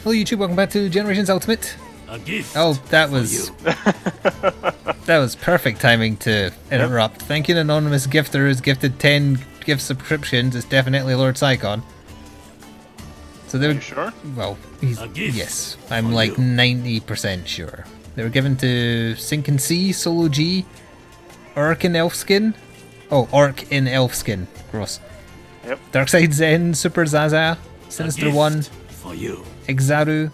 Hello YouTube, welcome back to Generations Ultimate. A gift. Oh, that was that was perfect timing to interrupt. Yep. Thank you, anonymous gifter who's gifted 10 gift subscriptions. It's definitely Lord Psychon. So they were, Are you sure? Well, yes, I'm like 90% sure. They were given to Sink and Sea, Solo G, Orc in Elfskin. Oh, Orc in Elfskin. Gross. Yep. Darkside Zen, Super Zaza, Sinister One, for you. Exaru,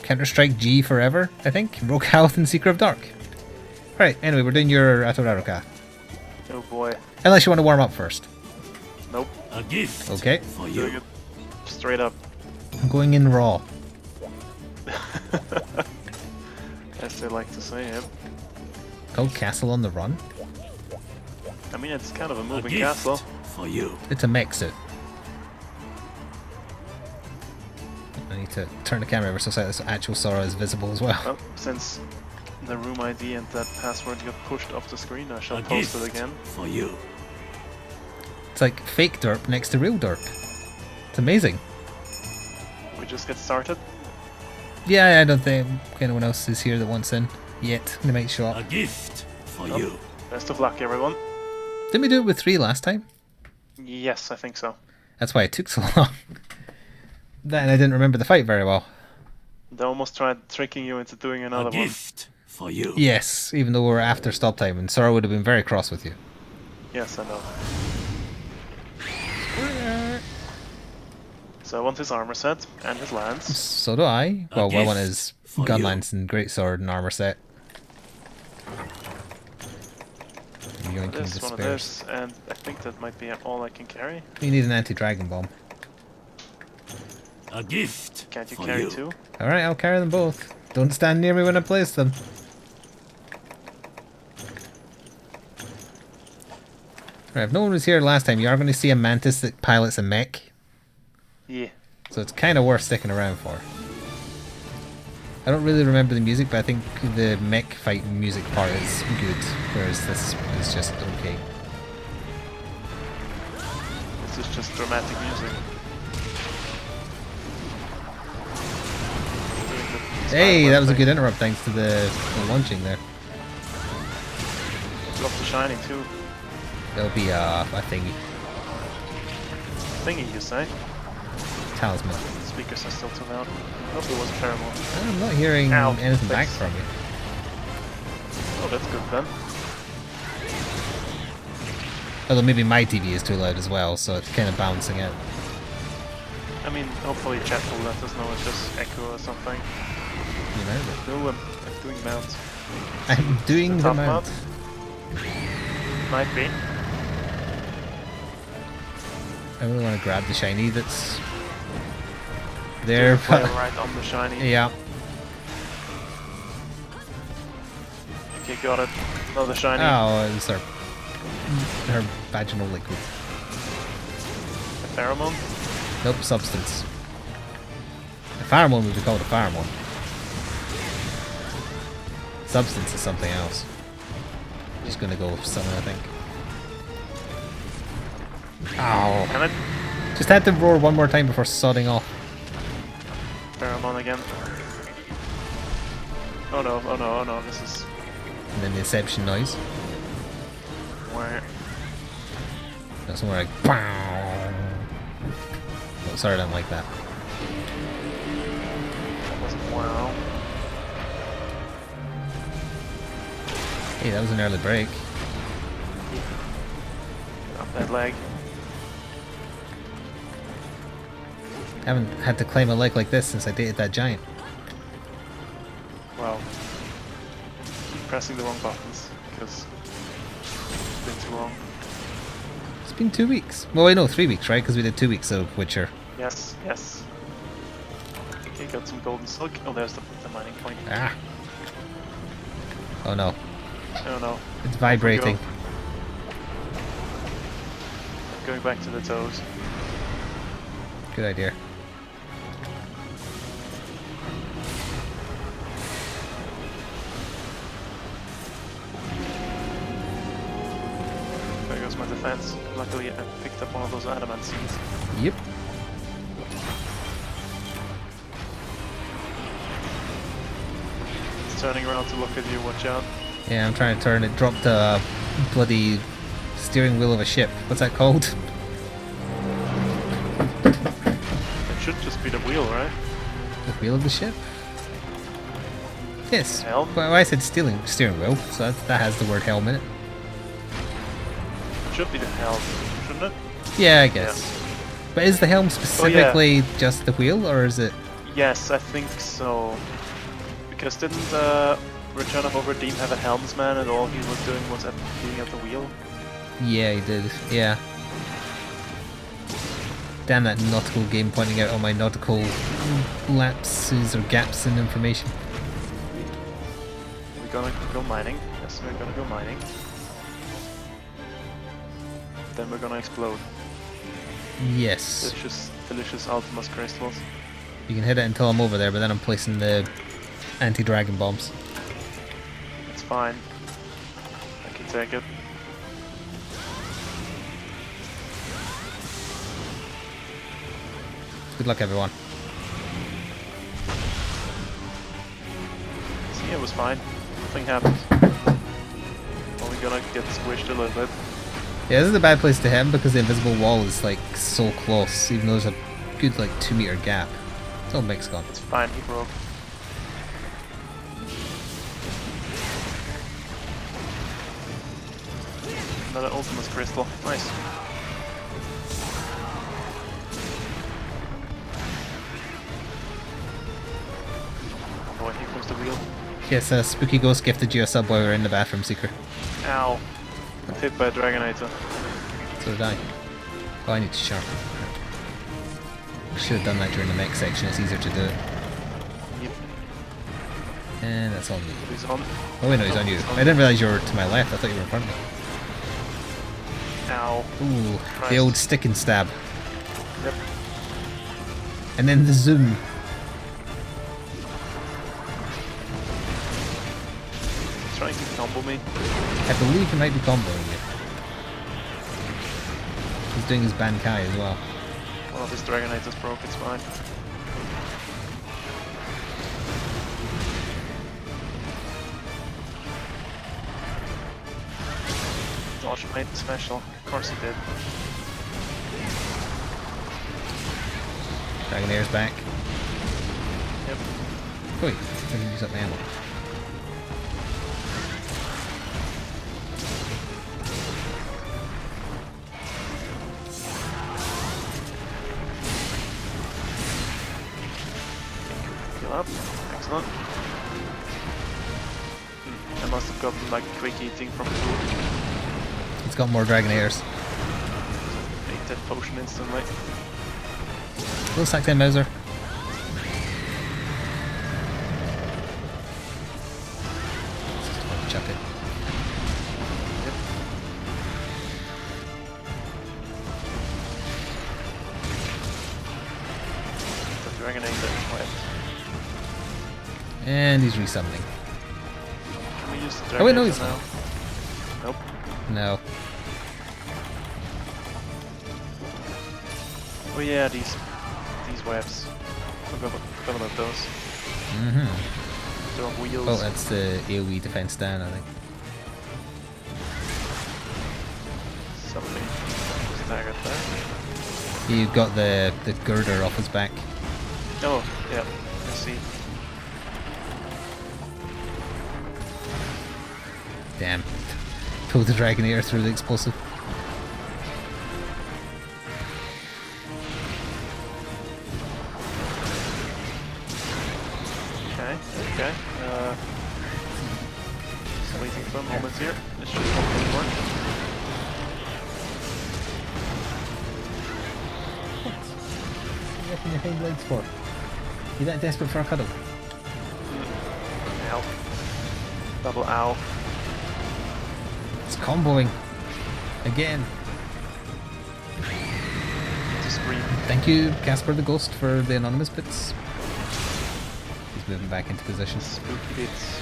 Counter-Strike G Forever, I think, Rogue Health and Seeker of Dark. Right, anyway, we're doing your Atoraruka. Oh boy. Unless you want to warm up first. Nope. A gift. Okay. For you. Doing it straight up. I'm going in raw. As they like to say, yep. Called Castle on the Run. I mean, it's kind of a moving gift castle. For you. It's a mech suit. I need to turn the camera over so that actual Sora is visible as well. Well, since the room ID and that password got pushed off the screen, I shall A post gift it again. For you. It's like fake derp next to real derp. It's amazing. We just get started. Yeah, I don't think anyone else is here that wants in yet. They might show A up. gift for Oh, you. Best of luck, everyone. Didn't we do it with 3 last time? Yes, I think so. That's why it took so long. Then I didn't remember the fight very well. They almost tried tricking you into doing another A gift for you. Yes, even though we were after stop time, and Sora would have been very cross with you. one. Yes, I know. So I want his armor set and his lance. So do I. Well, I want his for gun you. lance and greatsword and armor set. Yoinking This one of Despairs. this, and I think that might be all I can carry. You need an anti-dragon bomb. A gift. Can't you for carry you. 2? Alright, I'll carry them both. Don't stand near me when I place them. Right, if no one was here last time, you are going to see a mantis that pilots a mech. Yeah. So it's kind of worth sticking around for. I don't really remember the music, but I think the mech fight music part is good, whereas this is just okay. This is just dramatic music. Hey, that was a good interrupt thanks to the launching there. Drop the shiny too. There'll be a thingy. Thingy, you say? Talisman. Speakers are still too loud. Hope it wasn't terrible. I'm not hearing Ow, anything back thanks. from you. Oh, that's good then. Although maybe my TV is too loud as well, so it's kind of balancing out. I mean, hopefully chat will let us know it's just echo or something. You know, No, I'm doing mounts. I'm doing the Tough mount. Might be. I really want to grab the shiny that's there. Play right on the shiny. Yeah. Okay, got it. Another shiny. Oh, it was her vaginal liquid. A pheromone. Nope, substance. A pheromone would be called a pheromone. Substance is something else. Just gonna go with something, I think. Ow. Can it? Just had to roar one more time before sodding off. Pheromone again. Oh no, oh no, oh no, this is... And then the Inception noise. Where... That's somewhere like BOW. Oh, sorry, I don't like that. That wasn't wow. Hey, that was an early break. Up that leg. Haven't had to climb a leg like this since I dated that giant. Wow. Pressing the wrong buttons, because it's been too long. It's been 2 weeks. Well, wait, no, 3 weeks, right? Because we did 2 weeks of Witcher. Yes, yes. Okay, got some golden silk. Oh, there's the mining point. Ah. Oh no, Oh no. it's vibrating. Going back to the toes. Good idea. There goes my defense. Luckily I picked up one of those adamant seeds. Yep. turning around to look at you, watch out. Yeah, I'm trying to turn it. Dropped a bloody steering wheel of a ship. What's that called? It should just be the wheel, right? The wheel of the ship? Yes. Helm? Well, I said steering wheel, so that has the word helm in it. It should be the helm, shouldn't it? Yeah, I guess. But is the helm specifically just the wheel, or is it? Yes, I think so. Because didn't Return of Obra Dinn have a helmsman and all he was doing was being at the wheel? Yeah, he did. Yeah. Damn that nautical game pointing out all my nautical lapses or gaps in information. We're gonna go mining. Yes, we're gonna go mining. Then we're gonna explode. Yes. Delicious Ultimus crystals. You can hit it until I'm over there, but then I'm placing the anti-dragon bombs. It's fine. I can take it. Good luck, everyone. See, it was fine. Nothing happened. Only gonna get squished a little bit. Yeah, this is a bad place to hit him because the invisible wall is like so close, even though there's a good like 2 meter gap. It's all mix gone. It's fine, he broke. Another Ultimus crystal. Nice. Oh boy, here comes the wheel. Yes, Spooky Ghost gifted you a sub while we were in the bathroom, Seeker. Ow. Got hit by a Dragonator. So did I. Oh, I need to sharpen. Should have done that during the mech section, it's easier to do it. Yep. And that's on me. He's on. Oh wait, no, he's on you. I didn't realise you were to my left, I thought you were in front of me. Ow. Ooh, Christ. the old stick and stab. Yep. And then the zoom. He's trying to combo me. I believe he might be comboing you. He's doing his Bankai as well. One of his Dragonators broke, it's fine. Dodge made the special. Of course he did. Dragonair's back. Yep. Wait, I didn't use up my ammo. Heal up. Excellent. I must have gotten like quick eating from food. It's got more Dragonairs. Ate that potion instantly. Little sack time, Mauser. Chuck it. Yep. The Dragonator is wet. And he's resummoning. Can we use the Oh wait, no, Dragonator he's now? not. Nope. No. Oh yeah, these webs. Forgot about those. Mm-hmm. They're on wheels. Oh, that's the AoE defense down, I think. Somebody staggered there. You've got the girder off his back. Oh, yeah, I see. Damn. Pulled the Dragonair through the explosive. Okay. Just waiting for a moment here. This should hopefully work. What are you making your hind legs for? You that desperate for a cuddle? Ow. Double ow. It's comboing. Again. Just scream. Thank you, Casper the Ghost, for the anonymous bits. He's moving back into position. Spooky bits.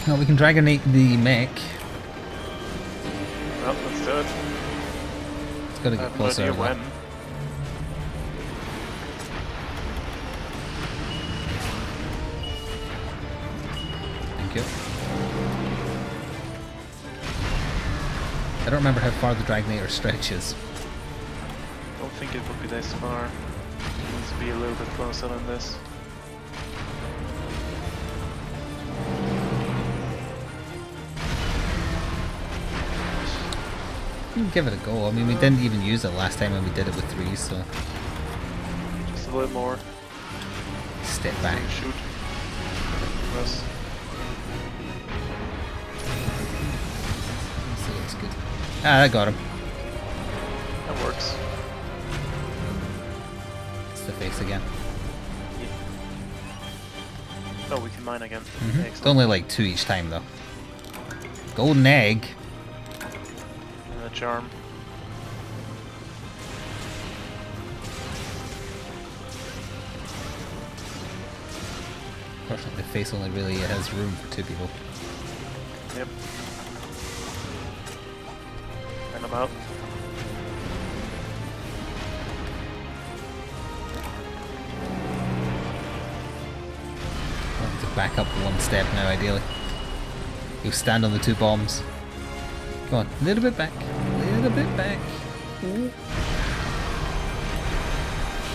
No, we can Dragonate the mech. Well, let's do it. It's got to I get have no closer. idea as well. when. you. I don't remember how far the Dragnator stretches. I don't think it would be this far. It needs to be a little bit closer than this. You can give it a go. I mean, we didn't even use it last time when we did it with 3, so... Just a little more. Step back. Shoot. Press. So looks good. Ah, I got him. That works. It's the face again. Oh, we can mine again. It's Excellent. only like 2 each time, though. Golden egg. And a charm. Unfortunately, the face only really has room for 2 people. Yep. And I'm out. I want to back up 1 step now, ideally. You stand on the 2 bombs. Go on, a little bit back. A little bit back. Ooh.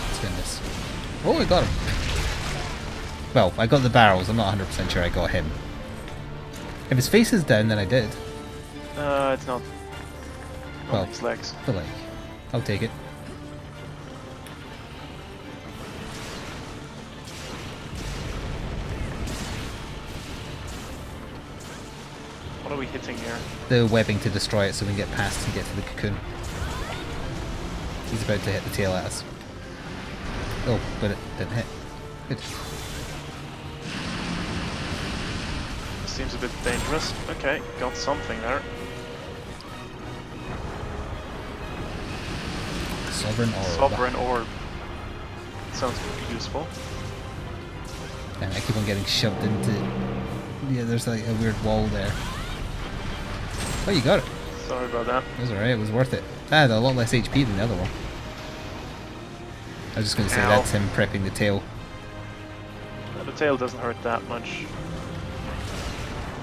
Let's win this. Oh, I got him. Well, I got the barrels. I'm not 100% sure I got him. If his face is down, then I did. It's not. Well, It's legs. the leg. I'll take it. What are we hitting here? The webbing to destroy it so we can get past and get to the cocoon. He's about to hit the tail at us. Oh, but it didn't hit. Good. This seems a bit dangerous. Okay, got something there. Sovereign Orb. Sovereign Orb. Sounds useful. Damn, I keep on getting shoved into... Yeah, there's like a weird wall there. Oh, you got it. Sorry about that. It was alright, it was worth it. I had a lot less HP than the other one. I was just going to say Ow. that's him prepping the tail. The tail doesn't hurt that much.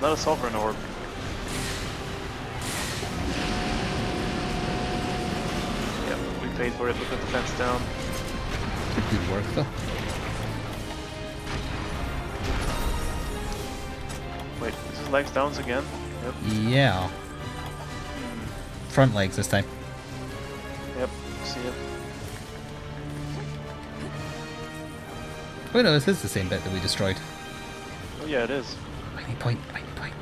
Not a Sovereign Orb. Yep, we paid for it. We put the fence down. Good work though. Wait, is his legs down again? Yep. Yeah. Front legs this time. Yep, see it. Oh no, this is the same bit that we destroyed. Oh yeah, it is. Mighty point, mighty point.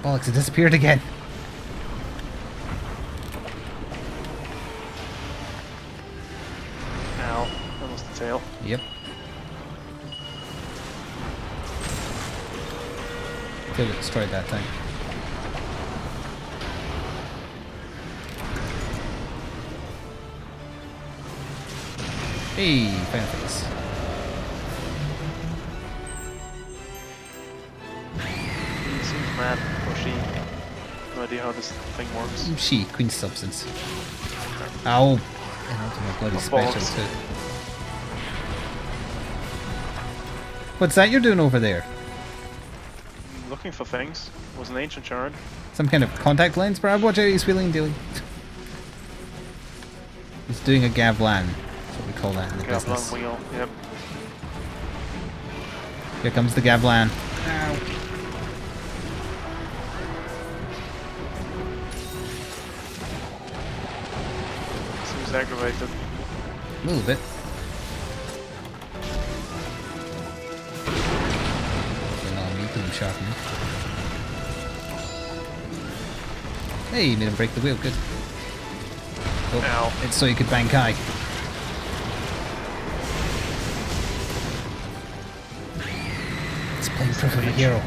Bollocks, it disappeared again. Ow, that was the tail. Yep. Tail got destroyed that time. Hey, fan face. He seems mad, or she. No idea how this thing works. She, Queen Substance. Ow! And onto my bloody special Balls. too. What's that you're doing over there? Looking for things. It was an ancient shard. Some kind of contact lens, Brad? Watch out, he's wheeling dealing. He's doing a Gavlan. That's what we call that in the business. Gavlan wheel, yep. Here comes the Gavlan. Ow. Seems aggravated. A little bit. On me, because I'm sharpening. Hey, you made him break the wheel, good. Oh, Ow. it's so you could bank high. It's playing proof of a hero.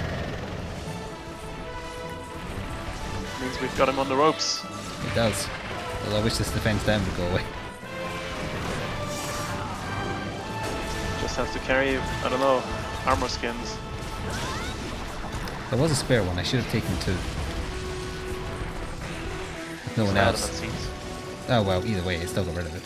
Means we've got him on the ropes. It does. Well, I wish this defense down would go away. Just have to carry, I don't know, armor skins. There was a spare one, I should have taken 2. If no one Some else. adamant seeds. Oh well, either way, I still got rid of it.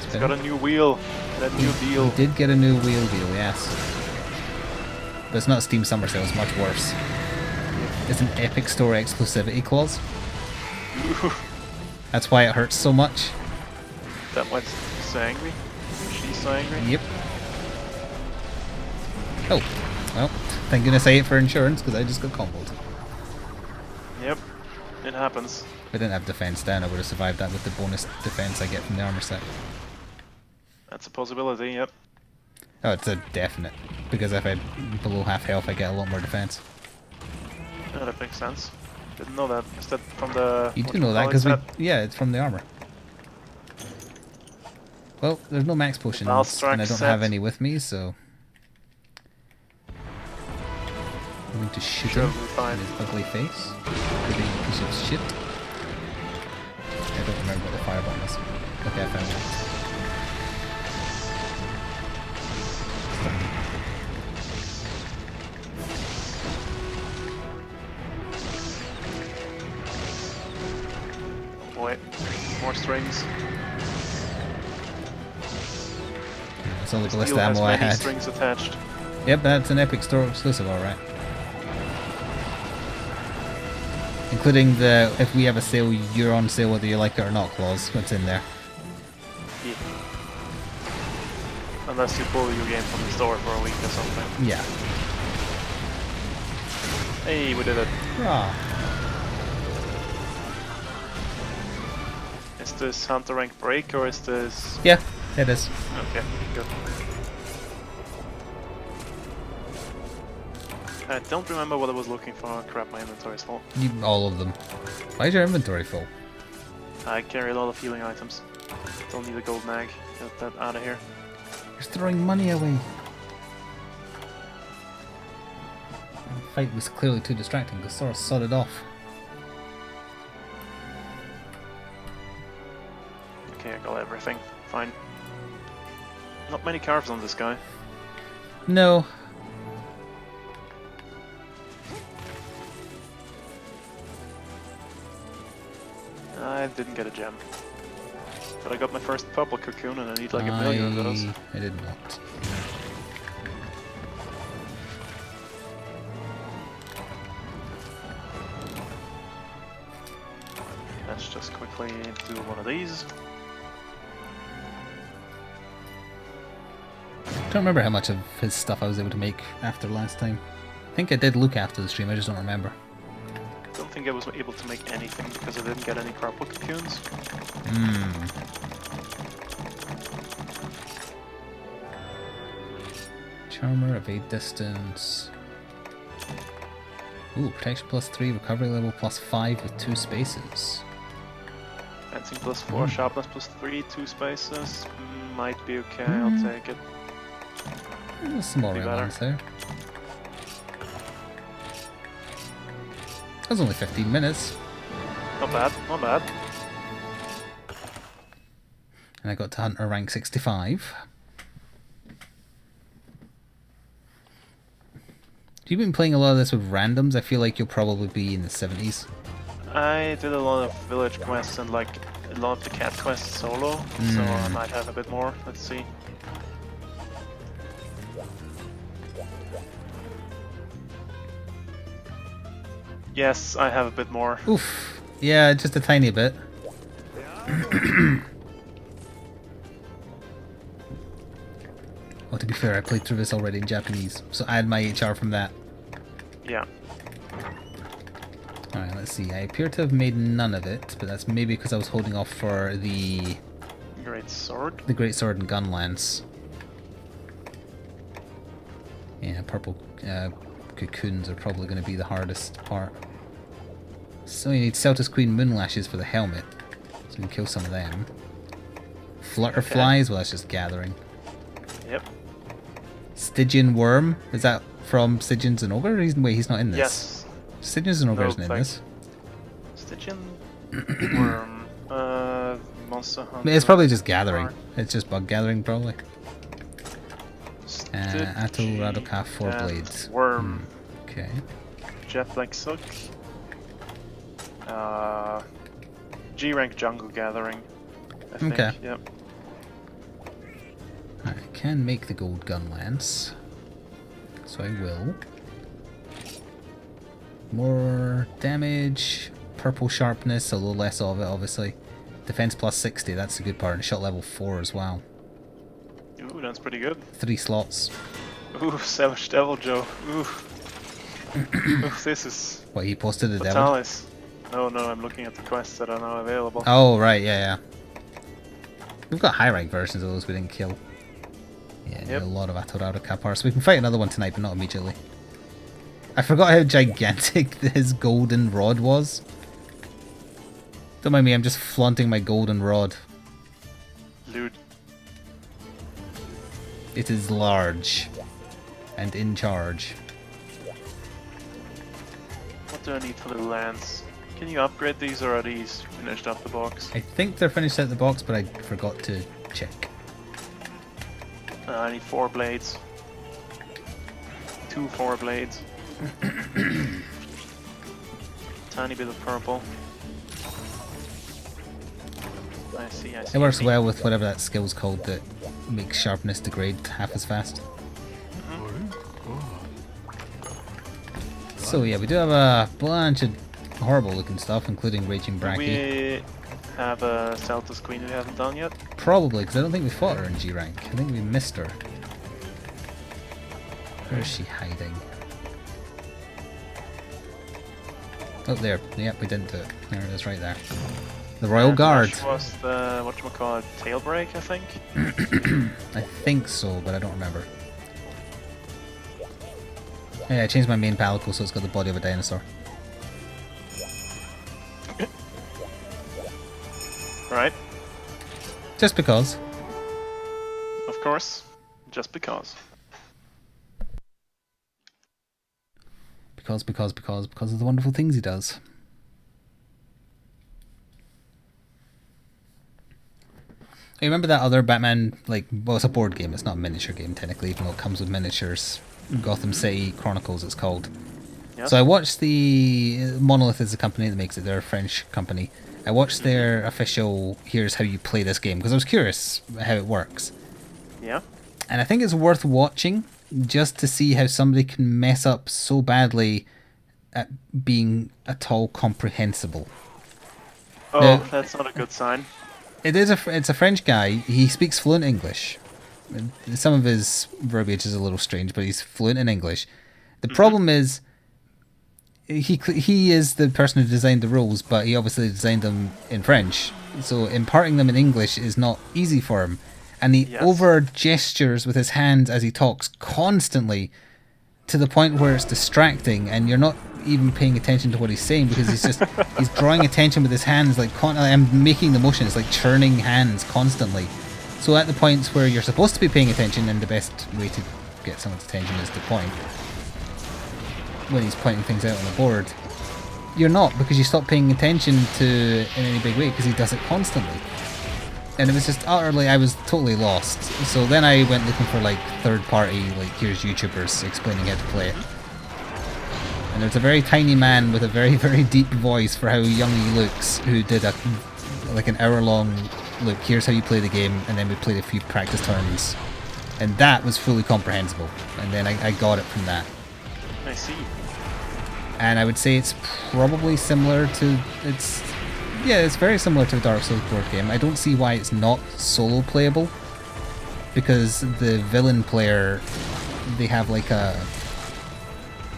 He's got a new wheel. That new deal. We did get a new wheel deal, yes. But it's not Steam Summer Sale, it's much worse. It's an Epic Store exclusivity clause. That's why it hurts so much. That what's so angry? She's so angry? Yep. Oh, well, thank goodness I ate for insurance because I just got comboed. Yep, it happens. If I didn't have defense then, I would have survived that with the bonus defense I get from the armor set. That's a possibility, yep. Oh, it's a definite. Because if I'm below half health, I get a lot more defense. Yeah, that makes sense. Didn't know that. Is that from the... You do know that because yeah, it's from the armor. Well, there's no max potions, and I don't have any with me, so I'm going to shoot him in his ugly face. Pretty piece of shit. I don't remember what the fire button is. Okay, I found it. Boy, more strings. That's all the Steel ballista ammo I has many had. strings attached. Yep, that's an Epic Store exclusive, alright. Including the if we have a sale, you're on sale whether you like it or not clause. What's in there? Yeah. Unless you pull your game from the store for a week or something. Yeah. Hey, we did it. Ah. Is this Hunter rank break or is this... Yeah, it is. Okay, good. I don't remember what I was looking for. Crap, my inventory is full. All of them. Why is your inventory full? I carry a lot of healing items. Don't need a gold mag. Get that out of here. You're throwing money away. The fight was clearly too distracting because Sora sodded off. Okay, I got everything. Fine. Not many carves on this guy. No. I didn't get a gem. But I got my first purple cocoon and I need like a million of those. I did not. Let's just quickly do one of these. I don't remember how much of his stuff I was able to make after last time. I think I did look after the stream, I just don't remember. I don't think I was able to make anything because I didn't get any purple cocoons. Charmer, evade distance. Ooh, protection +3, recovery level +5 with 2 spaces. Fencing +4, sharpness +3, 2 spaces. Might be okay, I'll take it. There's some more Be real better. ones there. That was only 15 minutes. Not bad, not bad. And I got to Hunter rank 65. You've been playing a lot of this with randoms. I feel like you'll probably be in the 70s. I did a lot of village quests and like a lot of the cat quests solo, so I might have a bit more. Let's see. Yes, I have a bit more. Oof. Yeah, just a tiny bit. Well, to be fair, I played through this already in Japanese, so I had my HR from that. Yeah. Alright, let's see. I appear to have made none of it, but that's maybe because I was holding off for the Great sword. Great Sword and Gun Lance. Yeah, purple cocoons are probably going to be the hardest part. So you need Celtus Queen Moonlashes for the helmet, so we can kill some of them. Flutterflies, well that's just gathering. Yep. Stygian Worm, is that from Stygians and Ogre? Wait, he's not in this. Yes. Stygians and Ogre No, isn't in thanks. this. Stygian worm. Monster hunter. It's probably just gathering. It's just bug gathering, probably. Stygian Atul Radoka 4 and blades. Worm. Okay. Jet Black Sook. G rank jungle gathering. I think. Okay. Yep. Alright, can make the gold gun lance, so I will. More damage, purple sharpness, a little less of it obviously. Defense plus 60, that's the good part, and shot level 4 as well. Ooh, that's pretty good. 3 slots. Ooh, Savage Devil Joe. Ooh. Ooh, this is... What, he posted the devil? Fatalis. No, I'm looking at the quests that are now available. Oh, right, yeah. We've got high rank versions of those we didn't kill. Yeah, Yep. a lot of Atorado Kapar, so we can fight another one tonight, but not immediately. I forgot how gigantic his golden rod was. Don't mind me, I'm just flaunting my golden rod. Loot. It is large. And in charge. What do I need for the lance? Can you upgrade these, or are these finished off the box? I think they're finished out the box, but I forgot to check. I need 4 blades. 2 4 blades. Tiny bit of purple. I see. It works well with whatever that skill's called that makes sharpness degrade half as fast. So yeah, we do have a bunch of horrible looking stuff, including Raging Bracky. We have a Celtus Queen we haven't done yet. Probably, because I don't think we fought her in G rank. I think we missed her. Where is she hiding? Oh, there. Yep, we didn't do it. There it is, right there. The Royal Guard. Which was the, whatchamacallit, tail break, I think? I think so, but I don't remember. Yeah, I changed my main palico so it's got the body of a dinosaur. Right. Just because. Of course. Just because. Because of the wonderful things he does. I remember that other Batman, like, well, it's a board game, it's not a miniature game technically, even though it comes with miniatures. Gotham City Chronicles it's called. Yes. So I watched the Monolith is the company that makes it, they're a French company. I watched their official here's how you play this game because I was curious how it works. Yeah. And I think it's worth watching just to see how somebody can mess up so badly at being at all comprehensible. Oh, Now, that's not a good sign. it's a French guy. He speaks fluent English. Some of his verbiage is a little strange, but he's fluent in English. The problem is he is the person who designed the rules, but he obviously designed them in French. So imparting them in English is not easy for him. And he over gestures with his hands as he talks constantly to the point where it's distracting and you're not even paying attention to what he's saying because he's drawing attention with his hands like I'm making the motion. It's like churning hands constantly. So at the points where you're supposed to be paying attention, and the best way to get someone's attention is to point when he's pointing things out on the board, you're not, because you stop paying attention to in any big way because he does it constantly. And it was just utterly, I was totally lost. So then I went looking for like third party, like here's YouTubers explaining how to play it. And there's a very tiny man with a very, very deep voice for how young he looks who did like an hour long look, here's how you play the game, and then we played a few practice turns. And that was fully comprehensible. And then I got it from that. I see. And I would say it's probably similar to it's very similar to a Dark Souls board game. I don't see why it's not solo playable, because the villain player, they have like a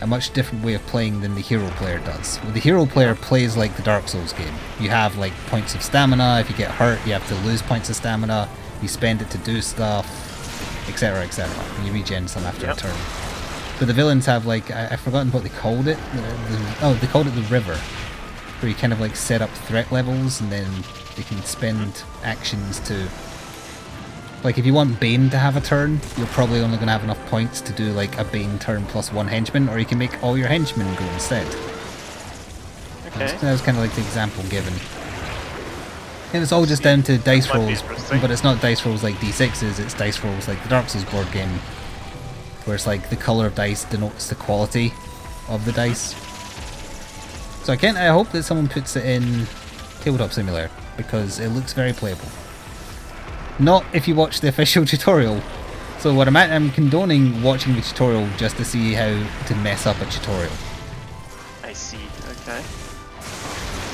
much different way of playing than the hero player does. Well, the hero player plays like the Dark Souls game. You have like points of stamina. If you get hurt, you have to lose points of stamina. You spend it to do stuff, etc, etc. And you regen some after a turn. But the villains have like, I've forgotten what they called it. They called it the river, where you kind of like set up threat levels and then they can spend actions to, like if you want Bane to have a turn, you're probably only going to have enough points to do like a Bane turn plus one henchman, or you can make all your henchmen go instead. Okay. That was kind of like the example given. And it's all just down to dice rolls, but it's not dice rolls like D6s, it's dice rolls like the Dark Souls board game, where it's like the colour of dice denotes the quality of the dice. So I hope that someone puts it in Tabletop Simulator, because it looks very playable. Not if you watch the official tutorial. So what I'm condoning watching the tutorial just to see how to mess up a tutorial. I see. Okay.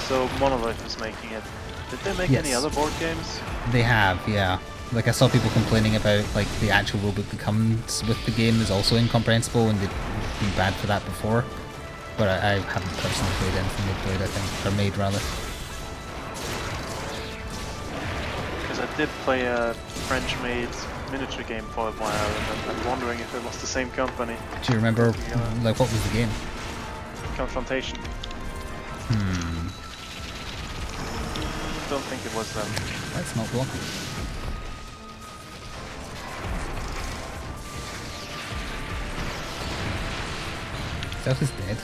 So Monolith is making it. Did they make Yes. any other board games? They have, yeah. Like I saw people complaining about like the actual rulebook that comes with the game is also incomprehensible and they've been bad for that before. But I haven't personally played anything they played, I think, or made rather. Because I did play a French-made miniature game for a while, and I'm wondering if it was the same company. Do you remember, like, what was the game? Confrontation. Don't think it was them. That's not blocking. Celtis dead.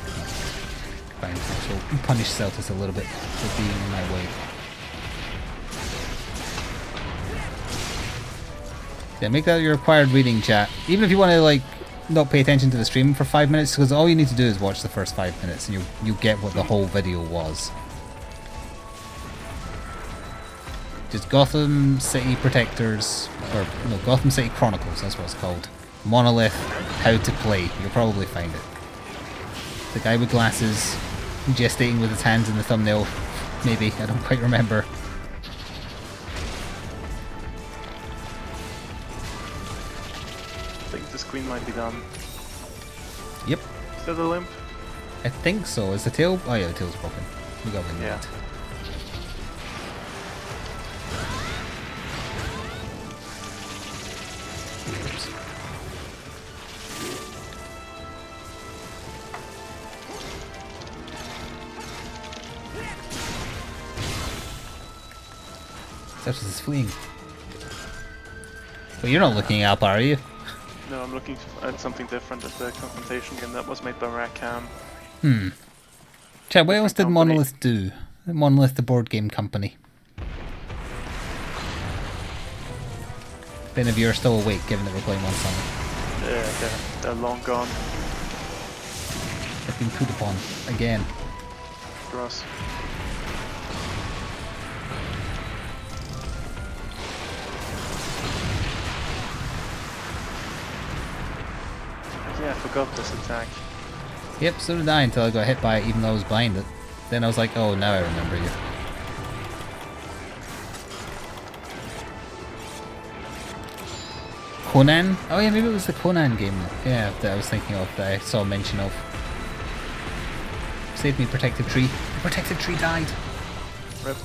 Fine, so punish Celtis a little bit for being in my way. Yeah, make that your required reading, chat. Even if you want to like not pay attention to the stream for 5 minutes, because all you need to do is watch the first 5 minutes and you get what the whole video was. Just Gotham City Protectors, or no, Gotham City Chronicles, that's what it's called. Monolith, how to play, you'll probably find it. The guy with glasses, gestating with his hands in the thumbnail, maybe, I don't quite remember. I think the screen might be done. Yep, Is that the limp? I think so. Is the tail? Oh yeah, the tail's broken. We got wind Yeah. of it. Oops. Celtis is fleeing. But you're not looking up, are you? No, I'm looking at something different at the confrontation game that was made by Rackham. Chad, what else did company. Monolith do? Monolith, the board game company. Ben, if you're still awake, given that we're playing one summer. Yeah, they're long gone. They've been put upon again. Gross. Yeah, I forgot this attack. Yep, so did I until I got hit by it, even though I was blinded. Then I was like, oh, now I remember you. Conan? Oh yeah, maybe it was the Conan game. Yeah, that I was thinking of, that I saw mention of. Save me, protected tree. The protected tree died. Rip.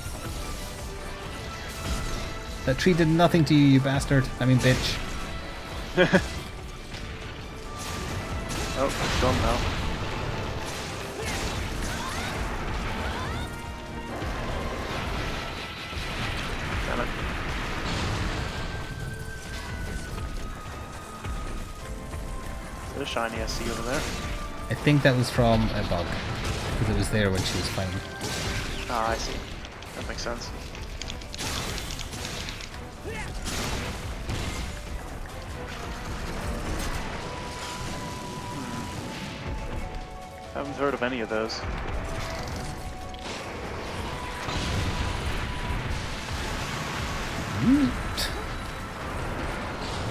That tree did nothing to you, you bastard. I mean, bitch. Oh, it's gone now. Damn it. Is there a shiny I see over there? I think that was from a bug. Because it was there when she was fighting. Ah, I see. That makes sense. Haven't heard of any of those.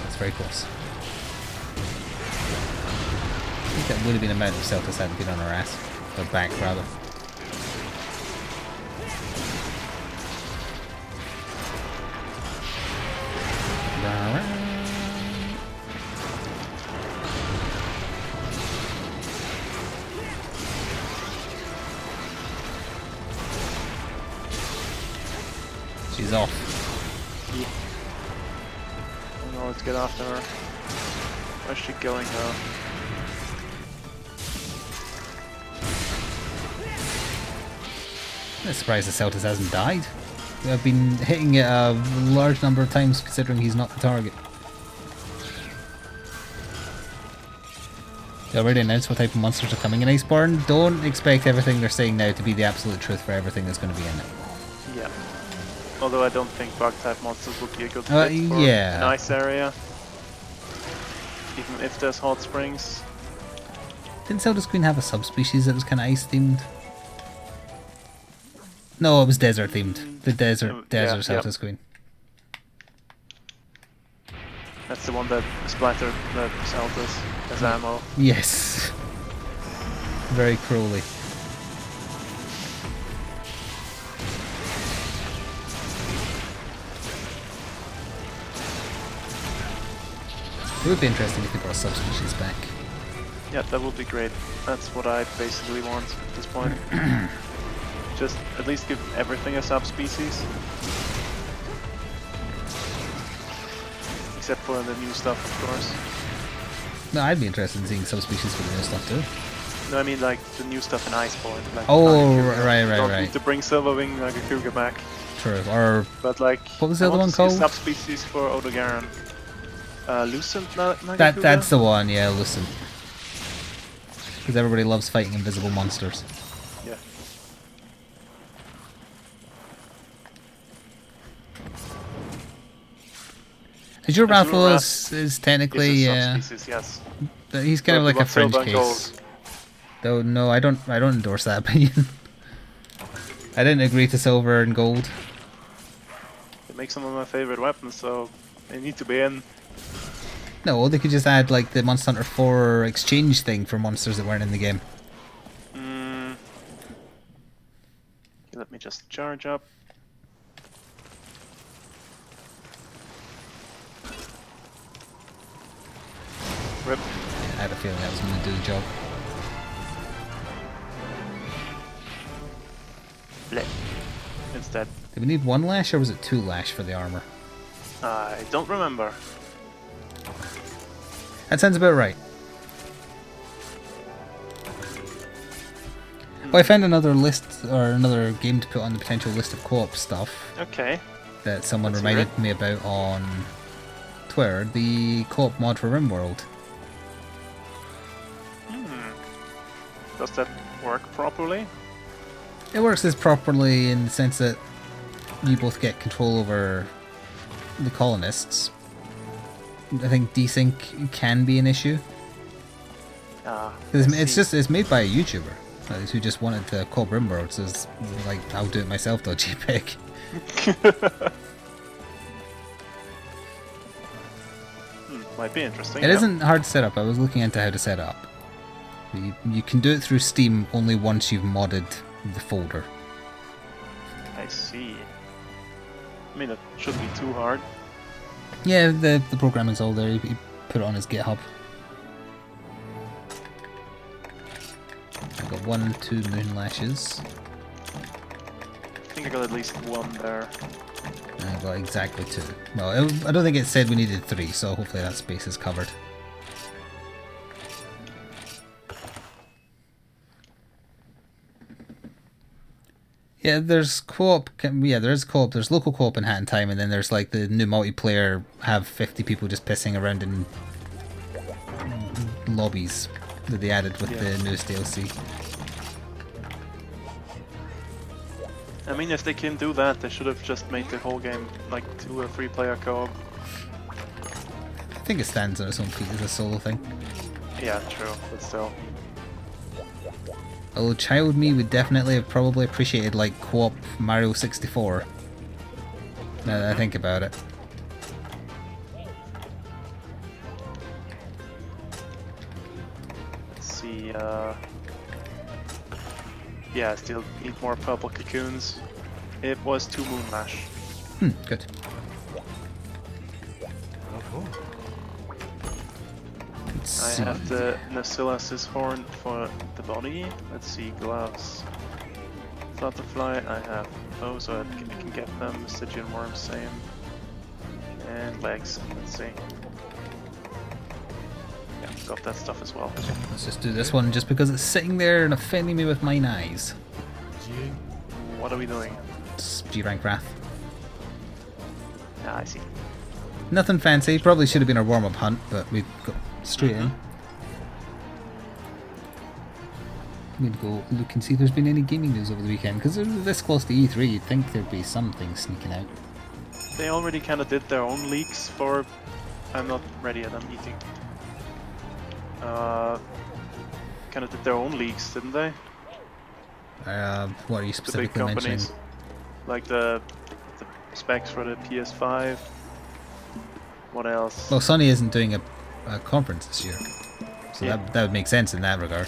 That's very close. I think that would have been a amount of Celtis hadn't been on her ass. Or back, rather. She's off. Yeah. Oh no, let's get after her. Where's she going though? I'm surprised the Celtis hasn't died. I've been hitting it a large number of times considering he's not the target. They already announced what type of monsters are coming in Iceborne. Don't expect everything they're saying now to be the absolute truth for everything that's going to be in it. Yeah. Although I don't think bug type monsters would be a good fit for yeah. an ice area. Even if there's hot springs. Didn't Celtis Queen have a subspecies that was kind of ice themed? No, it was desert themed. The desert Yeah, Celtis Queen. That's the one that splattered the Celtas as ammo. Yes. Very cruelly. It would be interesting if they brought subspecies back. Yeah, that would be great. That's what I basically want at this point. Just at least give everything a subspecies. Except for the new stuff, of course. No, I'd be interested in seeing subspecies for the new stuff too. No, I mean like the new stuff in Iceborne. Like Oh, Nagakuga. right. Don't need to bring Silverwing Nagakuga back. True. Or But like, what was the I other want one to see a called? subspecies for Odogaron. Lucent Nagakuga? That's the one, yeah, listen. Because everybody loves fighting invisible monsters. Yeah. Azure Azure Rathalos is technically, It's a subspecies, yes. but he's kind of But like a what fringe silver and case. Though no, I don't endorse that opinion. I didn't agree to silver and gold. They make some of my favorite weapons, so they need to be in. No, they could just add like the Monster Hunter 4 exchange thing for monsters that weren't in the game. Okay, let me just charge up. Rip. I had a feeling that was going to do the job. Blech. Instead. Did we need 1 lash or was it 2 lash for the armor? I don't remember. That sounds about right. Well, I found another list, or another game to put on the potential list of co-op stuff Okay. that someone Let's hear reminded me about on Twitter. The co-op mod for RimWorld. Does that work properly? It works as properly in the sense that you both get control over the colonists. I think desync can be an issue. It's made by a YouTuber who just wanted to co-op RimWorld, so it's like, I'll do it myself though, JPEG. Might be interesting. It isn't hard to set up. I was looking into how to set it up. You can do it through Steam only once you've modded the folder. I see. I mean, it shouldn't be too hard. Yeah, the programming's all there. He put it on his GitHub. I've got 1, 2 moon lashes. I think I got at least 1 there. And I got exactly 2. Well, I don't think it said we needed 3, so hopefully that space is covered. Yeah, there's co-op. Yeah, there's co-op. There's local co-op in Hat in Time, and then there's like the new multiplayer. Have 50 people just pissing around in lobbies that they added with the newest DLC. I mean, if they can do that, they should have just made the whole game like 2 or 3 player co-op. I think it stands on its own feet as a solo thing. Yeah, true, but still. Although child me would definitely have probably appreciated like co-op Mario 64. Now that I think about it. Let's see, yeah, I still need more purple cocoons. It was 2 Moonlash. Good. I have the Nacillas' horn for the body. Let's see, gloves. Flutterfly, I have those, so I can get them. Stygian worm, same. And legs, let's see. Yeah, got that stuff as well. Let's just do this one just because it's sitting there and offending me with mine eyes. What are we doing? It's G-Rank Wrath. Ah, I see. Nothing fancy, probably should have been our warm-up hunt, but we got straight in. I'm going to go look and see if there's been any gaming news over the weekend, because they're this close to E3, you'd think there'd be something sneaking out. They already kind of did their own leaks for... I'm not ready yet, I'm eating. Kind of did their own leaks, didn't they? What are you The big specifically mentioning? companies. Like the specs for the PS5. What else? Well, Sony isn't doing a conference this year, so Yeah. that would make sense in that regard.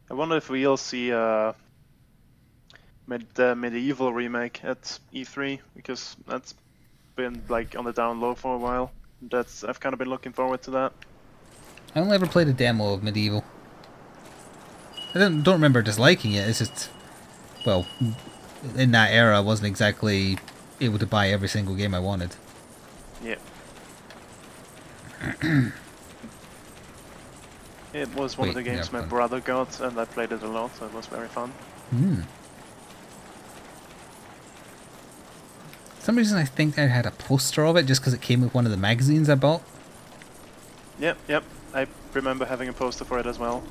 I wonder if we'll see the medieval remake at E3, because that's been like on the down low for a while. I've kind of been looking forward to that. I only ever played a demo of Medieval. I don't remember disliking it. It's just, well, in that era, I wasn't exactly able to buy every single game I wanted. Yeah. It was one of the games my brother got, and I played it a lot, so it was very fun. For some reason I think I had a poster of it just because it came with one of the magazines I bought. Yep. I remember having a poster for it as well.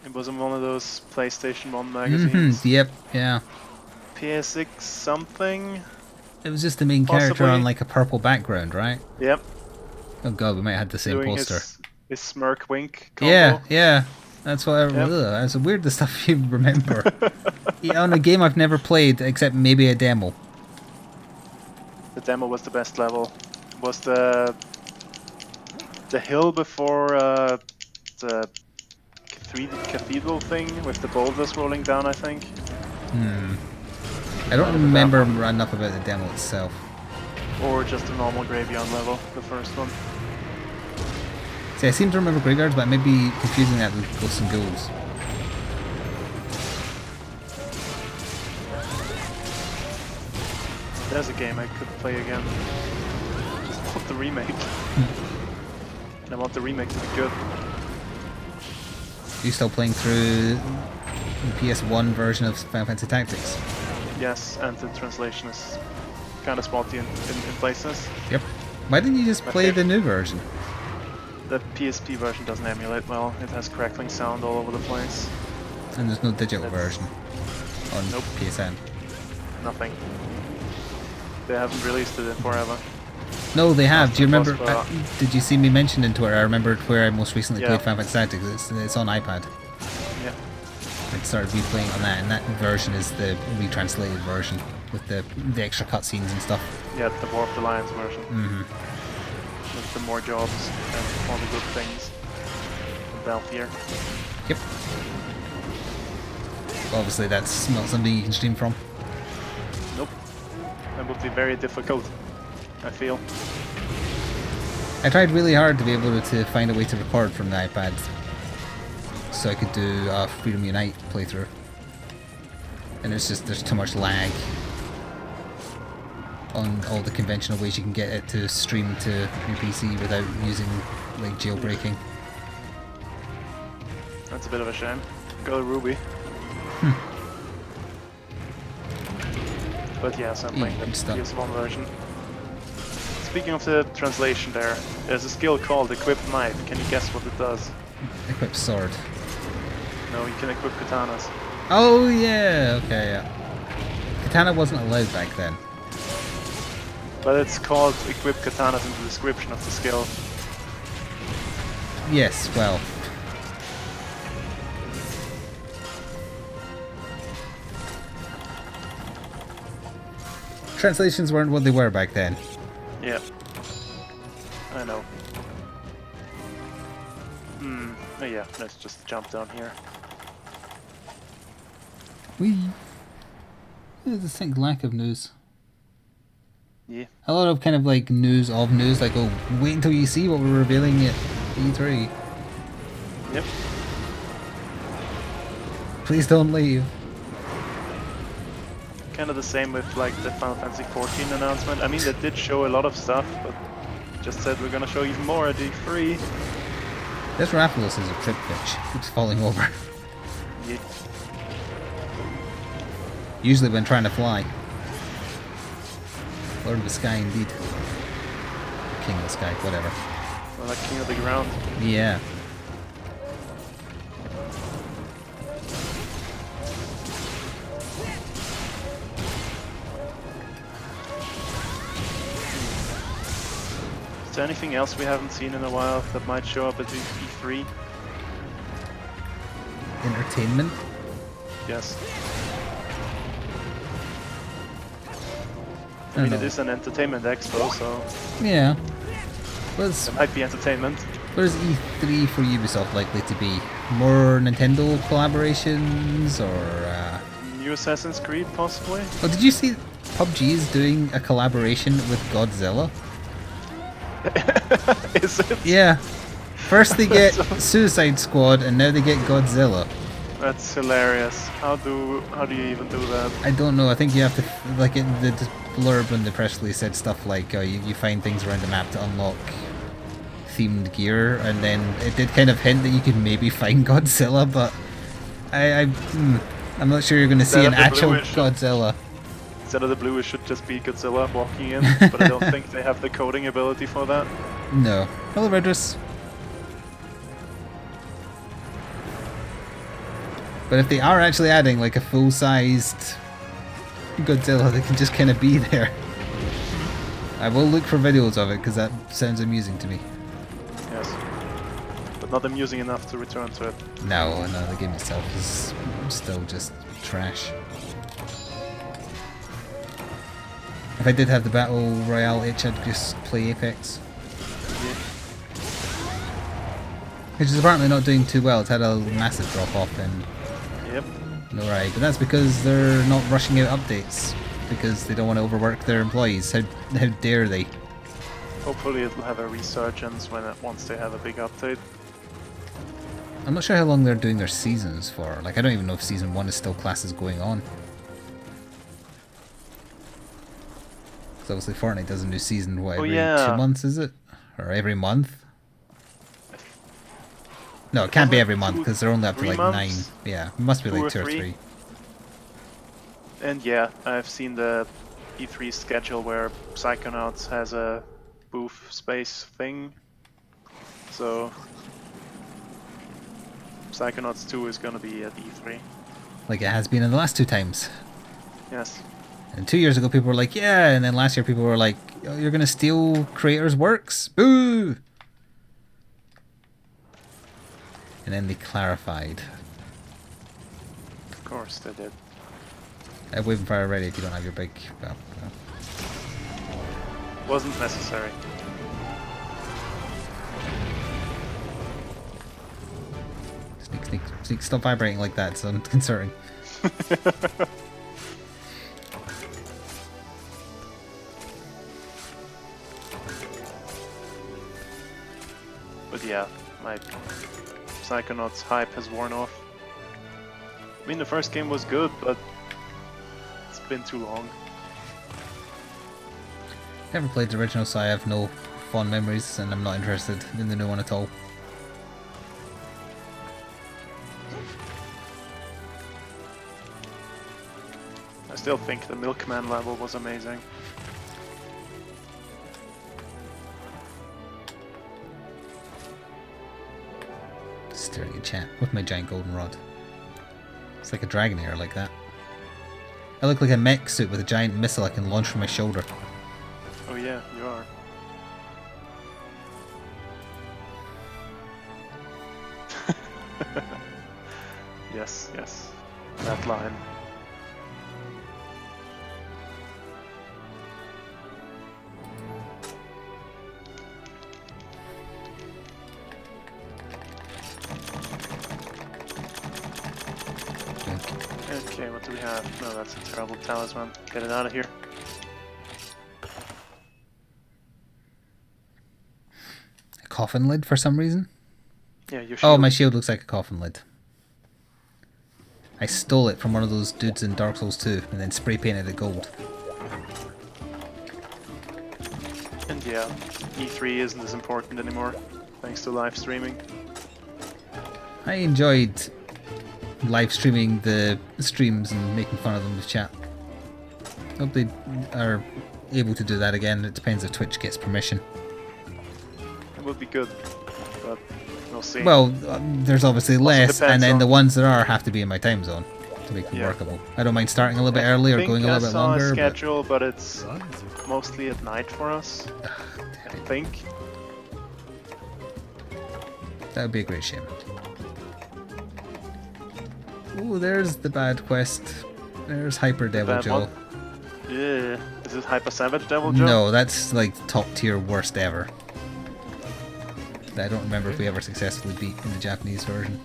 It was in one of those PlayStation 1 magazines. Yep, yeah. PS6 something? It was just the main character on like a purple background, right? Yep. Oh god, we might have the same Doing poster. His smirk wink combo. Yeah. That's what that's weird, the stuff you remember. On a game I've never played, except maybe a demo. The demo was the best level. It was the hill before the cathedral thing with the boulders rolling down, I think. I don't remember enough about the demo itself. Or just a normal graveyard level, the first one. See, I seem to remember graveyards, but I may be confusing that with Ghosts and Ghouls. There's a game I could play again. Just want the remake. And I want the remake to be good. Are you still playing through the PS1 version of Final Fantasy Tactics? Yes, and the translation is kind of spotty in places. Yep. Why didn't you just play the new version? The PSP version doesn't emulate well. It has crackling sound all over the place. And there's no digital version on PSN? Nothing. They haven't released it in forever. No, they have. Do you remember? Did you see me mention in Twitter? I remembered where I most recently played Final Fantasy Tactics. It's on iPad. Yeah. I started replaying on that, and that version is the retranslated version with the extra cutscenes and stuff. Yeah, the Warped Alliance version. With the more jobs and all the good things. Balthier. Yep. Obviously, that's not something you can stream from. Nope. That would be very difficult, I feel. I tried really hard to be able to find a way to record from the iPad so I could do a Freedom Unite playthrough. And it's just, there's too much lag on all the conventional ways you can get it to stream to your PC without using like jailbreaking. That's a bit of a shame. Go to Ruby. But yes, I'm playing the PS1 version. Speaking of the translation there's a skill called Equipped Knife. Can you guess what it does? Equipped Sword. No, you can equip katanas. Oh yeah, okay, yeah. Katana wasn't allowed back then. But it's called Equip Katanas in the description of the skill. Yes, well. Translations weren't what they were back then. Yeah. I know. Oh yeah, let's just jump down here. There's a distinct lack of news. Yeah. A lot of kind of like news of news, like, oh, wait until you see what we're revealing at E3. Yep. Please don't leave. Kind of the same with like the Final Fantasy 14 announcement. I mean, they did show a lot of stuff, but just said we're gonna show even more at E3. This Rathalos is a trip pitch. Keeps falling over. Yeah. Usually when trying to fly. Lord of the Sky indeed. King of the Sky, whatever. Well, like King of the Ground. Yeah. Is there anything else we haven't seen in a while that might show up at E3? entertainment. Yes. I I mean, don't it know. is an entertainment expo, so Yeah. Where's it might be entertainment. E3 for Ubisoft likely to be? More Nintendo collaborations or? New Assassin's Creed, possibly? Oh, did you see PUBG is doing a collaboration with Godzilla? Is it? Yeah. First they get Suicide Squad, and now they get Godzilla. That's hilarious. How do you even do that? I don't know. I think you have to like the blurb in the press release said stuff like you find things around the map to unlock themed gear, and then it did kind of hint that you could maybe find Godzilla, but I'm not sure you're going to see an actual Godzilla. Instead of the blue, it should just be Godzilla walking in, but I don't think they have the coding ability for that. No. Hello, Redress. But if they are actually adding like a full-sized Godzilla, they can just kind of be there. I will look for videos of it because that sounds amusing to me. Yes. But not amusing enough to return to it. No, the game itself is still just trash. If I did have the Battle Royale itch, I'd just play Apex. Yeah. Which is apparently not doing too well. It's had a massive drop off in Yep. notoriety, but that's because they're not rushing out updates because they don't want to overwork their employees. How dare they? Hopefully it'll have a resurgence once they have a big update. I'm not sure how long they're doing their seasons for. Like, I don't even know if season 1 is still classed as going on. Because obviously Fortnite does a new season, what, every 2 months, is it? Or every month? No, it can't be every month because they're only up to like 9. Yeah, it must be like 2 or 3. And yeah, I've seen the E3 schedule where Psychonauts has a booth space thing. So Psychonauts 2 is gonna be at E3. Like it has been in the last 2 times. Yes. And 2 years ago people were like, yeah, and then last year people were like, oh, you're gonna steal creators' works? Boo! And then they clarified. Of course they did. Waving fire ready if you don't have your big... Wasn't necessary. Sneak, stop vibrating like that, it's unconcerning. But yeah, my Psychonauts hype has worn off. I mean, the first game was good, but it's been too long. Never played the original, so I have no fond memories, and I'm not interested in the new one at all. I still think the Milkman level was amazing. Staring at chat with my giant golden rod. It's like a dragon hair like that. I look like a mech suit with a giant missile I can launch from my shoulder. Oh yeah, you are. Yes, yes. That line. Okay, what do we have? No, that's a terrible talisman. Get it out of here. A coffin lid for some reason? Yeah, your shield. Oh, my shield looks like a coffin lid. I stole it from one of those dudes in Dark Souls 2 and then spray painted it gold. And yeah, E3 isn't as important anymore, thanks to live streaming. I enjoyed live streaming the streams and making fun of them with chat. Hope they are able to do that again. It depends if Twitch gets permission. It would be good, but we'll see. Well, there's obviously less, and then on the ones that are have to be in my time zone to make them workable. I don't mind starting a little bit early or going a little bit longer. I saw a schedule, but it's mostly at night for us. I think. That would be a great shame. Oh, there's the bad quest. There's Hyper Devil bad Joe. one? Yeah. Is it Hyper Savage Devil Joe? No, that's like top tier worst ever. I don't remember if we ever successfully beat in the Japanese version.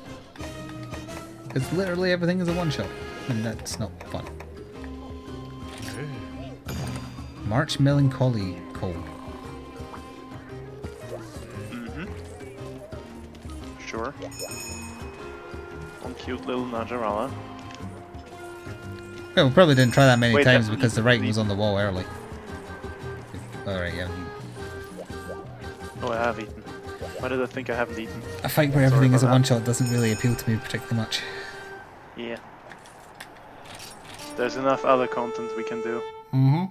Because literally everything is a one-shot, and that's not fun. March Melancholy Cold. Sure. One cute little Najarala. Yeah, we probably didn't try that many Wait, times that- because the writing was on the wall early. Alright, yeah. Oh, I have eaten. Why did I think I haven't eaten? A fight where Sorry everything is a about that. one-shot doesn't really appeal to me particularly much. Yeah. There's enough other content we can do. Mm-hmm.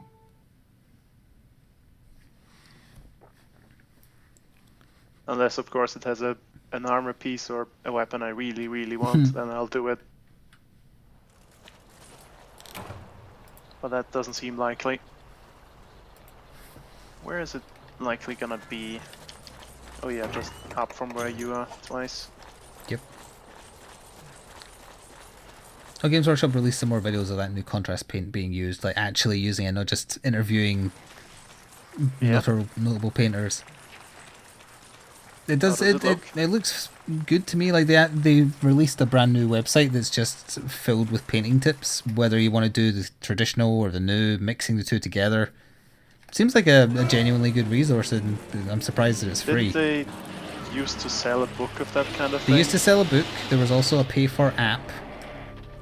Unless, of course, it has an armor piece or a weapon I really, really want, then I'll do it. But that doesn't seem likely. Where is it likely gonna be? Oh yeah, just up from where you are twice. Yep. Oh, Games Workshop released some more videos of that new contrast paint being used, like actually using it, not just interviewing Yeah. notable painters. It does. How does it look? It looks good to me. Like they released a brand new website that's just filled with painting tips. Whether you want to do the traditional or the new, mixing the two together, seems like a genuinely good resource, and I'm surprised that it's free. Didn't they used to sell a book of that kind of thing? They used to sell a book. There was also a pay-for app,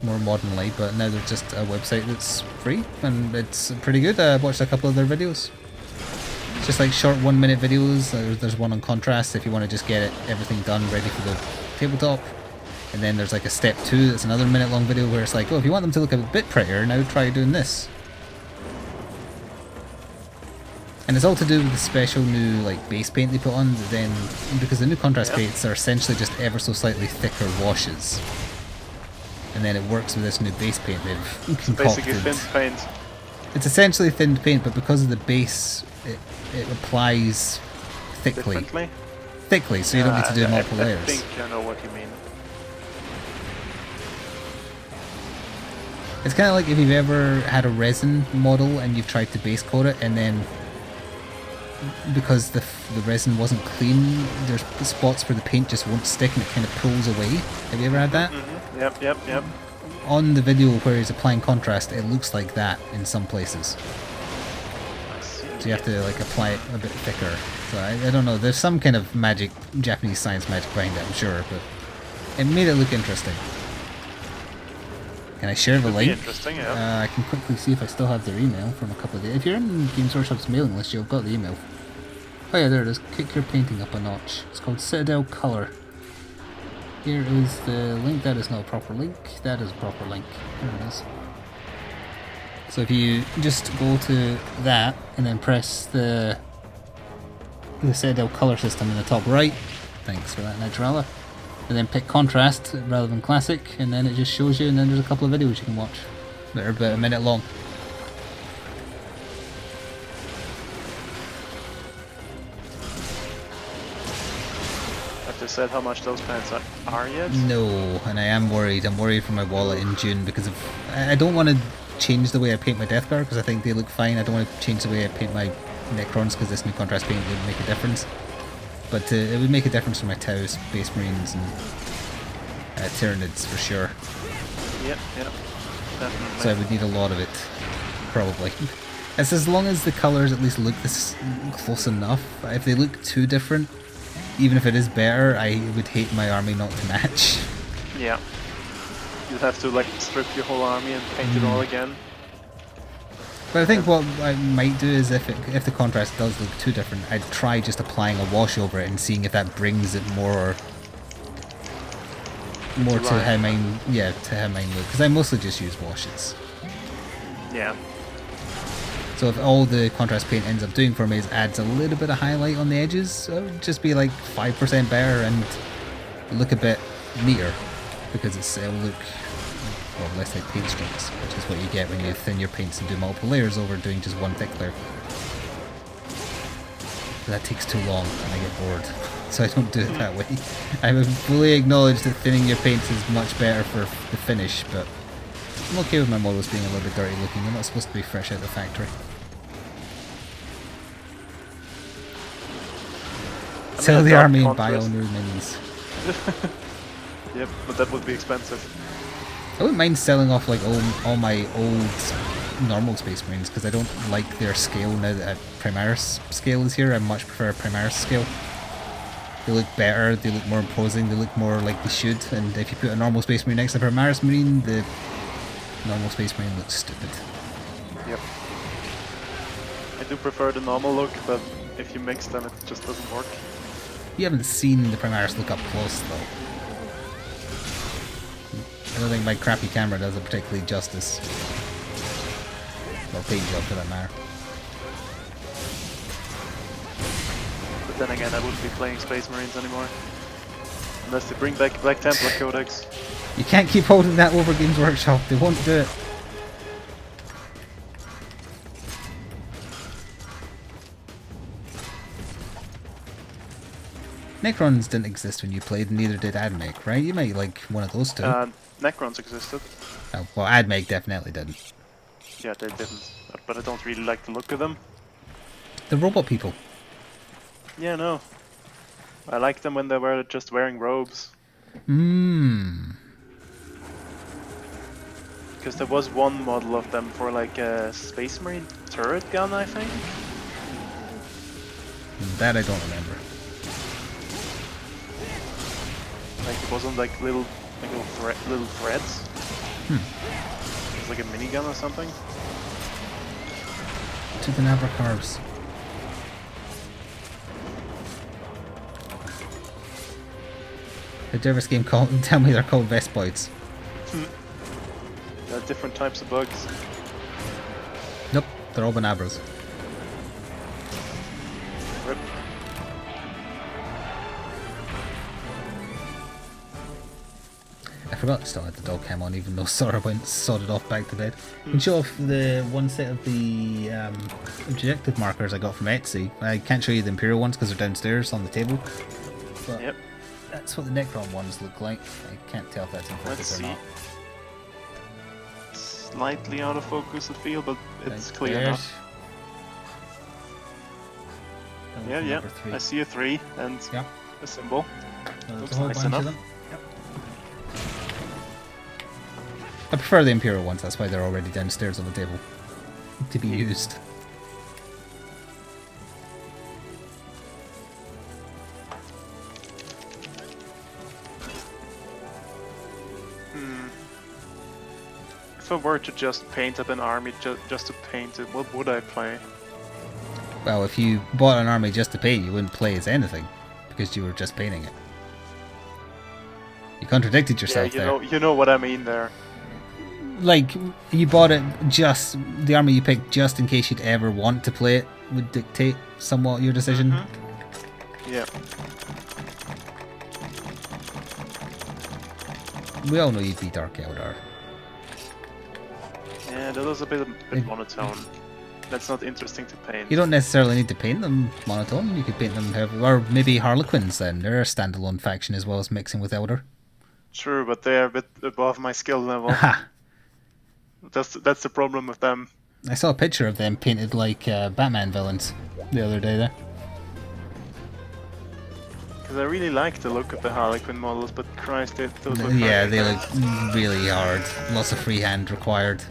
more modernly, but now there's just a website that's free, and it's pretty good. I watched a couple of their videos. It's just like short 1-minute videos. There's one on contrast if you want to just get everything done ready for the tabletop. And then there's like a step 2 that's another minute-long video where it's like, oh, if you want them to look a bit prettier, now try doing this. And it's all to do with the special new like base paint they put on. Then because the new contrast paints are essentially just ever so slightly thicker washes, and then it works with this new base paint they've concocted. Basically thin paint. It's essentially thinned paint, but because of the base, it applies thickly. Differently? Thickly, so you don't need to do multiple I layers. think I know what you mean. It's kind of like if you've ever had a resin model and you've tried to base coat it, and then because the resin wasn't clean, there's spots where the paint just won't stick and it kind of pulls away. Have you ever had that? Mm-hmm. Yep. On the video where he's applying contrast, it looks like that in some places. I see. So you have to like apply it a bit thicker. So I don't know, there's some kind of magic, Japanese science magic behind it, I'm sure, but it made it look interesting. Can I share the Could be link? interesting, yeah. I can quickly see if I still have their email from a couple of days. If you're in Games Workshop's mailing list, you've got the email. Oh yeah, there it is. Kick your painting up a notch. It's called Citadel Color. Here is the link. That is not a proper link. That is a proper link. There it is. So if you just go to that and then press the Citadel Color system in the top right. Thanks for that, Nitrella. And then pick contrast rather than classic, and then it just shows you, and then there's a couple of videos you can watch that are about a minute long. Have they said how much those pants are yet? No, and I am worried. I'm worried for my wallet in June because I don't want to change the way I paint my Death Guard because I think they look fine. I don't want to change the way I paint my Necrons because this new contrast paint would make a difference. But it would make a difference for my Taos, Space Marines, and Tyranids for sure. Yep, definitely. So I would need a lot of it, probably. It's as long as the colours at least look this close enough. If they look too different, even if it is better, I would hate my army not to match. Yeah. You'd have to like strip your whole army and paint it all again. But I think what I might do is if the contrast does look too different, I'd try just applying a wash over it and seeing if that brings it more to how mine look. Because I mostly just use washes. Yeah. So if all the contrast paint ends up doing for me is adds a little bit of highlight on the edges, so it would just be like 5% better and look a bit neater because it'll look less like paint streaks, which is what you get when you thin your paints and do multiple layers over doing just one thick layer. That takes too long and I get bored. So I don't do it that way. I would fully acknowledge that thinning your paints is much better for the finish, but I'm okay with my models being a little bit dirty looking. They're not supposed to be fresh out of the factory. Sell the army and buy all new minis. Yep, but that would be expensive. I wouldn't mind selling off like all my old normal Space Marines because I don't like their scale now that Primaris scale is here. I much prefer Primaris scale. They look better, they look more imposing, they look more like they should, and if you put a normal Space Marine next to a Primaris Marine, the normal Space Marine looks stupid. Yep. I do prefer the normal look, but if you mix them it just doesn't work. You haven't seen the Primaris look up close though. I don't think my crappy camera does it particularly justice. Or paint job for that matter. But then again, I wouldn't be playing Space Marines anymore. Unless they bring back Black Templar Codex. You can't keep holding that over Games Workshop, they won't do it. Necrons didn't exist when you played, neither did Admech, right? You might like one of those two. Necrons existed. Oh, well, Admech definitely didn't. Yeah, they didn't. But I don't really like the look of them. The robot people. Yeah, no. I like them when they were just wearing robes. Because there was one model of them for like a Space Marine turret gun, I think. That I don't remember. Like it wasn't like little threads. It was like a minigun or something. To the Navarcars. The Dervis game tell me they're called Vespoids. There are different types of bugs. Nope, they're all Banabras. Rip. I forgot to still had the dog cam on, even though Sora went sodded off back to bed. You can show off the one set of the objective markers I got from Etsy. I can't show you the Imperial ones because they're downstairs on the table. But Yep. that's what the Necron ones look like. I can't tell if that's in Let's focus or see. not. Slightly out of focus, I feel, but it's Right clear there. enough. That was Yeah, yeah. number 3. I see a 3 and Yeah. a symbol. There's Looks a whole nice bunch of enough. them. Yep. I prefer the Imperial ones, that's why they're already downstairs on the table to be used. If I were to just paint up an army just to paint it, what would I play? Well, if you bought an army just to paint, you wouldn't play as anything, because you were just painting it. You contradicted yourself Yeah, there. you know what I mean there. Like, you bought it just, the army you picked just in case you'd ever want to play it would dictate somewhat your decision. Yeah. We all know you'd be Dark Eldar. Yeah, that was a bit monotone. That's not interesting to paint. You don't necessarily need to paint them monotone, you could paint them however, or maybe Harlequins then, they're a standalone faction as well as mixing with Eldar. True, but they're a bit above my skill level. Aha! That's the problem with them. I saw a picture of them painted like Batman villains the other day there. Because I really like the look of the Harlequin models, but Christ, those look Yeah, hard. they look really hard. Lots of freehand required.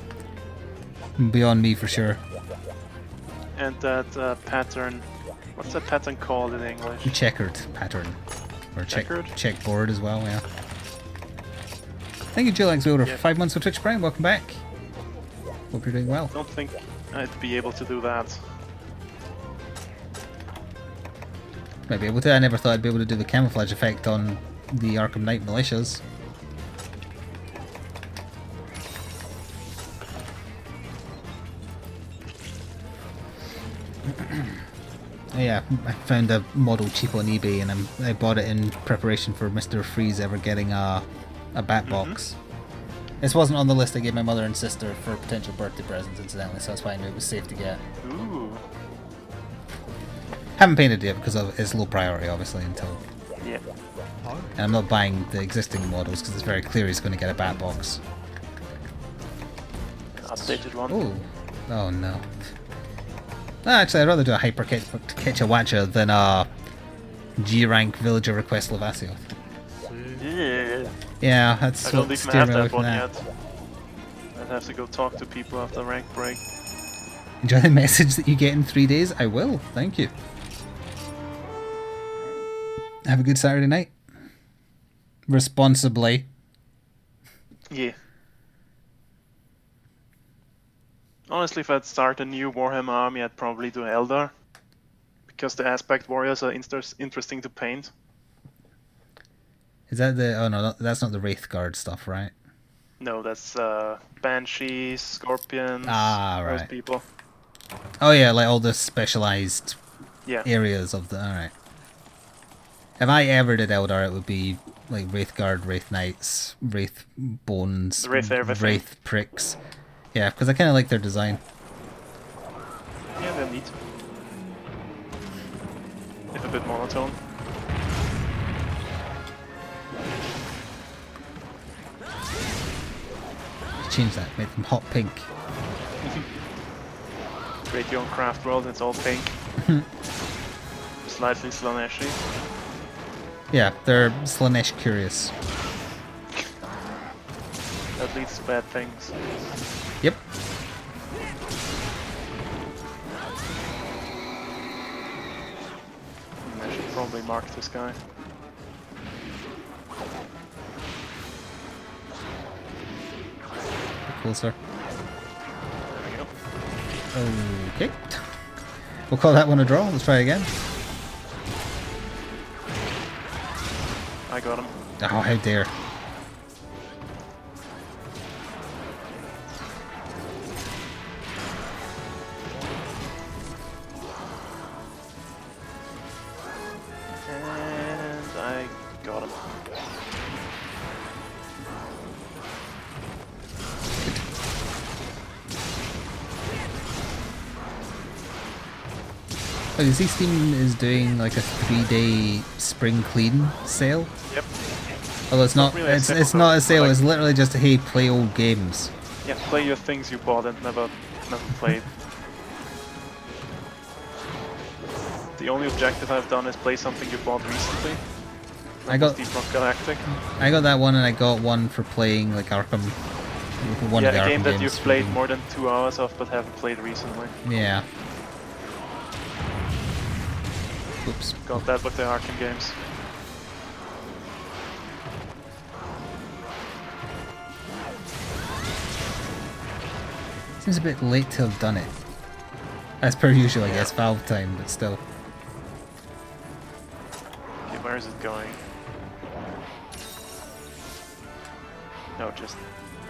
Beyond me for sure. And that pattern, what's that pattern called in English? Checkered pattern. Or Checkered? checkboard as well, yeah. Thank you, Jillax Wielder, for 5 months with Twitch Prime. Welcome back. Hope you're doing well. I don't think I'd be able to do that. Might be able to. I never thought I'd be able to do the camouflage effect on the Arkham Knight militias. Yeah, I found a model cheap on eBay and I bought it in preparation for Mr. Freeze ever getting a bat box. This wasn't on the list I gave my mother and sister for potential birthday presents, incidentally, so that's why I knew it was safe to get. Ooh. Haven't painted it yet because it's low priority, obviously, until... Yeah. And I'm not buying the existing models because it's very clear he's going to get a bat box. Updated one. Oh, oh no. No, actually, I'd rather do a Hyper Ketchawacha than a G-rank Villager Request Lavasio. Yeah. Yeah, that's I don't what even steered have me away that from one that. yet. I'd have to go talk to people after rank break. Enjoy the message that you get in 3 days? I will, thank you. Have a good Saturday night. Responsibly. Yeah. Honestly, if I'd start a new Warhammer army, I'd probably do Eldar. Because the aspect warriors are interesting to paint. Is that the... Oh no, that's not the Wraith Guard stuff, right? No, that's Banshees, Scorpions, Ah, those right. people. Oh yeah, like all the specialized Yeah. areas of the... Alright. If I ever did Eldar, it would be like Wraith Guard, Wraith Knights, Wraith Bones, Wraith everything. Wraith Pricks. Yeah, because I kind of like their design. Yeah, they're neat. If a bit monotone. Change that, make them hot pink. Create your own craft world, it's all pink. Slightly Slaneshi. Yeah, they're Slanesh curious. That leads to bad things. Yep. I should probably mark this guy. Cool, sir. There we go. Okay. We'll call that one a draw. Let's try again. I got him. Oh, how dare. And I got him. Oh, you see Steam is doing like a 3-day spring clean sale? Yep. Although it's not, really a it's sale, not a sale, like- it's literally just, hey, play old games. Yeah, play your things you bought and never played. The only objective I've done is play something you bought recently. I got Deep Rock Galactic. that one, and I got one for playing like Arkham. One of the Yeah, a Arkham game that games you've for played being- more than 2 hours of but haven't played recently. Yeah. Oops. Got that with the Arkham games. Seems a bit late to have done it. As per usual, I guess, Valve time, but still. Okay, where is it going? No, just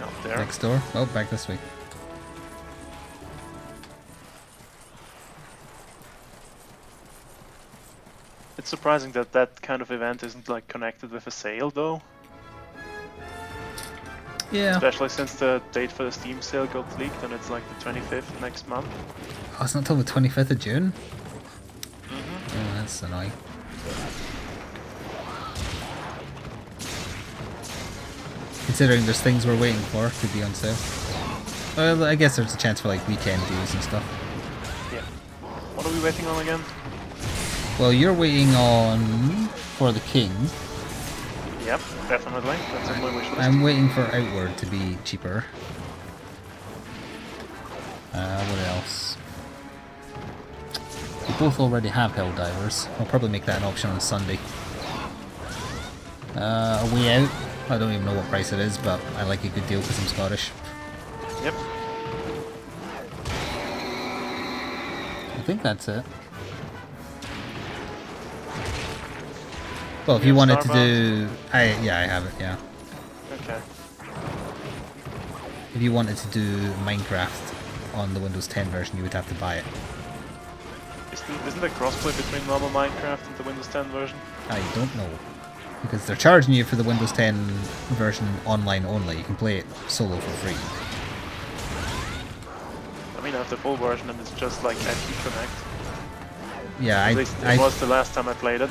out there. Next door. Oh, back this way. It's surprising that that kind of event isn't like connected with a sale though. Yeah. Especially since the date for the Steam sale got leaked and it's like the 25th next month. Oh, it's not till the 25th of June? Mm-hmm. Oh, that's annoying. Considering there's things we're waiting for to be on sale. Well, I guess there's a chance for like weekend deals and stuff. Yeah. What are we waiting on again? Well, you're waiting on for the King. Yep, definitely. That's on my wish list. I'm waiting for Outward to be cheaper. What else? We both already have Helldivers. I'll probably make that an option on Sunday. A Way Out. I don't even know what price it is, but I like a good deal because I'm Scottish. Yep. I think that's it. Well, if you wanted to do... yeah, I have it, yeah. Okay. If you wanted to do Minecraft on the Windows 10 version, you would have to buy it. Isn't there crossplay between normal Minecraft and the Windows 10 version? I don't know. Because they're charging you for the Windows 10 version online only. You can play it solo for free. I mean, I have the full version and it's just like IP Connect. Yeah, At least it was the last time I played it.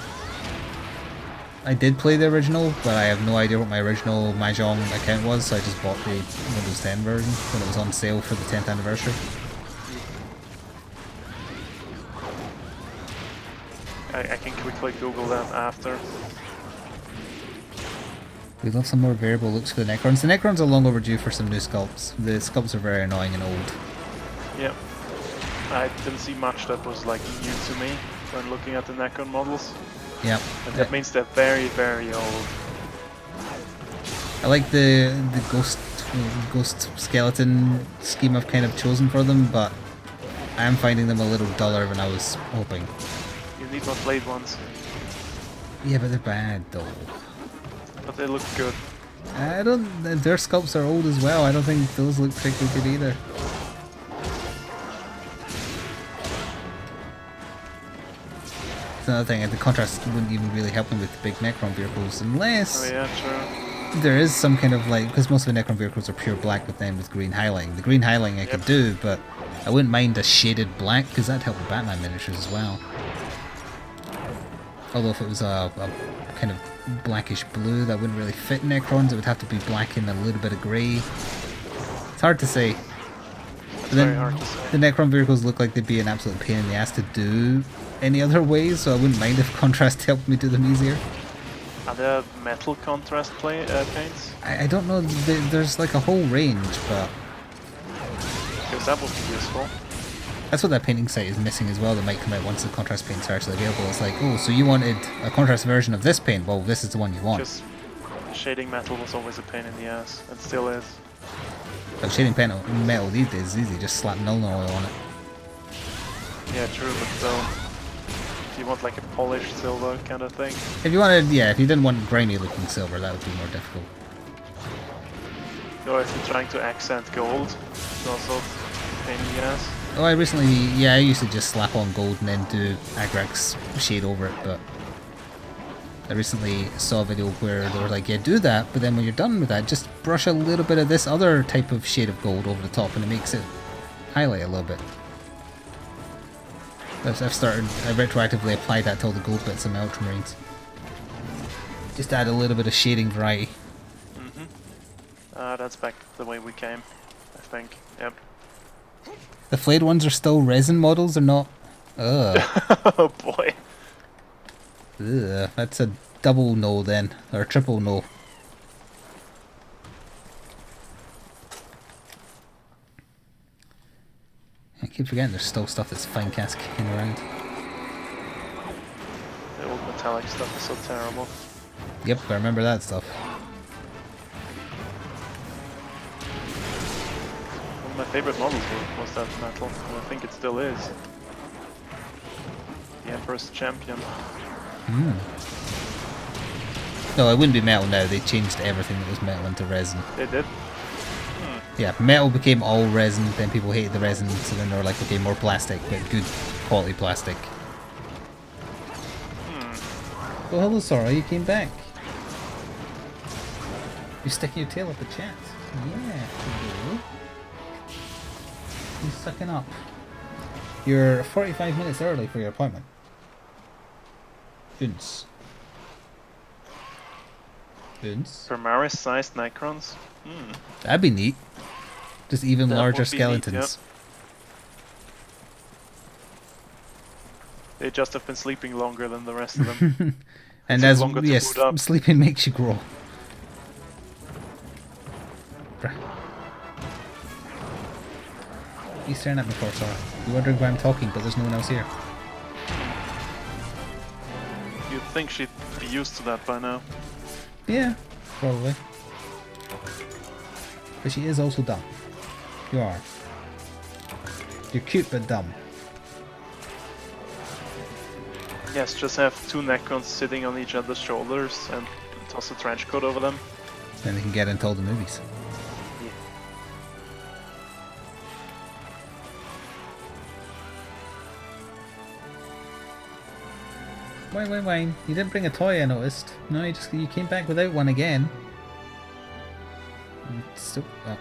I did play the original, but I have no idea what my original Mahjong account was, so I just bought the Windows 10 version when it was on sale for the 10th anniversary. I can quickly Google that after. We love some more variable looks for the Necrons. The Necrons are long overdue for some new sculpts. The sculpts are very annoying and old. Yeah. I didn't see much that was like new to me when looking at the Necron models. Yeah. And that means they're very, very old. I like the ghost skeleton scheme I've kind of chosen for them, but I am finding them a little duller than I was hoping. You need more blade ones. Yeah, but they're bad though. But they look good. I don't. Their sculpts are old as well. I don't think those look particularly good either. That's another thing. The contrast wouldn't even really help them with the big Necron vehicles, unless Oh yeah, true. there is some kind of like, because most of the Necron vehicles are pure black with them with green highlighting. The green highlighting I could do, but I wouldn't mind a shaded black because that'd help with Batman miniatures as well. Although if it was a kind of blackish blue, that wouldn't really fit Necrons. It would have to be black and a little bit of grey. It's hard to say. It's very hard to say. The Necron vehicles look like they'd be an absolute pain in the ass to do any other way, so I wouldn't mind if contrast helped me do them easier. Are there metal contrast paints? I don't know. There's like a whole range, but Because that would be useful. that's what that painting site is missing as well. That might come out once the contrast paints are actually available. It's like, oh, so you wanted a contrast version of this paint? Well, this is the one you want. Because shading metal was always a pain in the ass, and still is. But shading metal these days is easy. Just slap null oil on it. Yeah, true, but still, if you want like a polished silver kind of thing. If you wanted, yeah, if you didn't want grimy looking silver, that would be more difficult. Or if you're trying to accent gold, it's also a pain in the ass. Oh, I used to just slap on gold and then do Agrax shade over it, but I recently saw a video where they were like, yeah, do that, but then when you're done with that, just brush a little bit of this other type of shade of gold over the top and it makes it highlight a little bit. I retroactively applied that to all the gold bits in my Ultramarines. Just add a little bit of shading variety. That's back the way we came, I think. Yep. The flayed ones are still resin models, or not? Ugh. Oh boy. Ugh. That's a double no then, or a triple no. I keep forgetting there's still stuff that's fine cast kicking around. The old metallic stuff is so terrible. Yep, I remember that stuff. One of my favorite models was that metal, and I think it still is. The Emperor's Champion. No, it wouldn't be metal now. They changed everything that was metal into resin. They did? Yeah, metal became all resin, then people hated the resin, so then they were like, okay, more plastic, but good quality plastic. Oh, hello, Sora, you came back. You're sticking your tail up the chat. Yeah, hello. You're sucking up. You're 45 minutes early for your appointment. Vince. Primaris-sized Necrons? That'd be neat. Just even That larger would be neat, skeletons. yep. They just have been sleeping longer than the rest of them. And Takes as longer to yes, boot up. sleeping makes you grow. Bruh. What are you staring at me for, Sora? You're wondering why I'm talking, but there's no one else here. You'd think she'd be used to that by now. Yeah, probably. But she is also dumb. You are. You're cute but dumb. Yes, just have two Necrons sitting on each other's shoulders and toss a trench coat over them. Then they can get into all the movies. Wayne. You didn't bring a toy, I noticed. No, you came back without one again. Still, oh,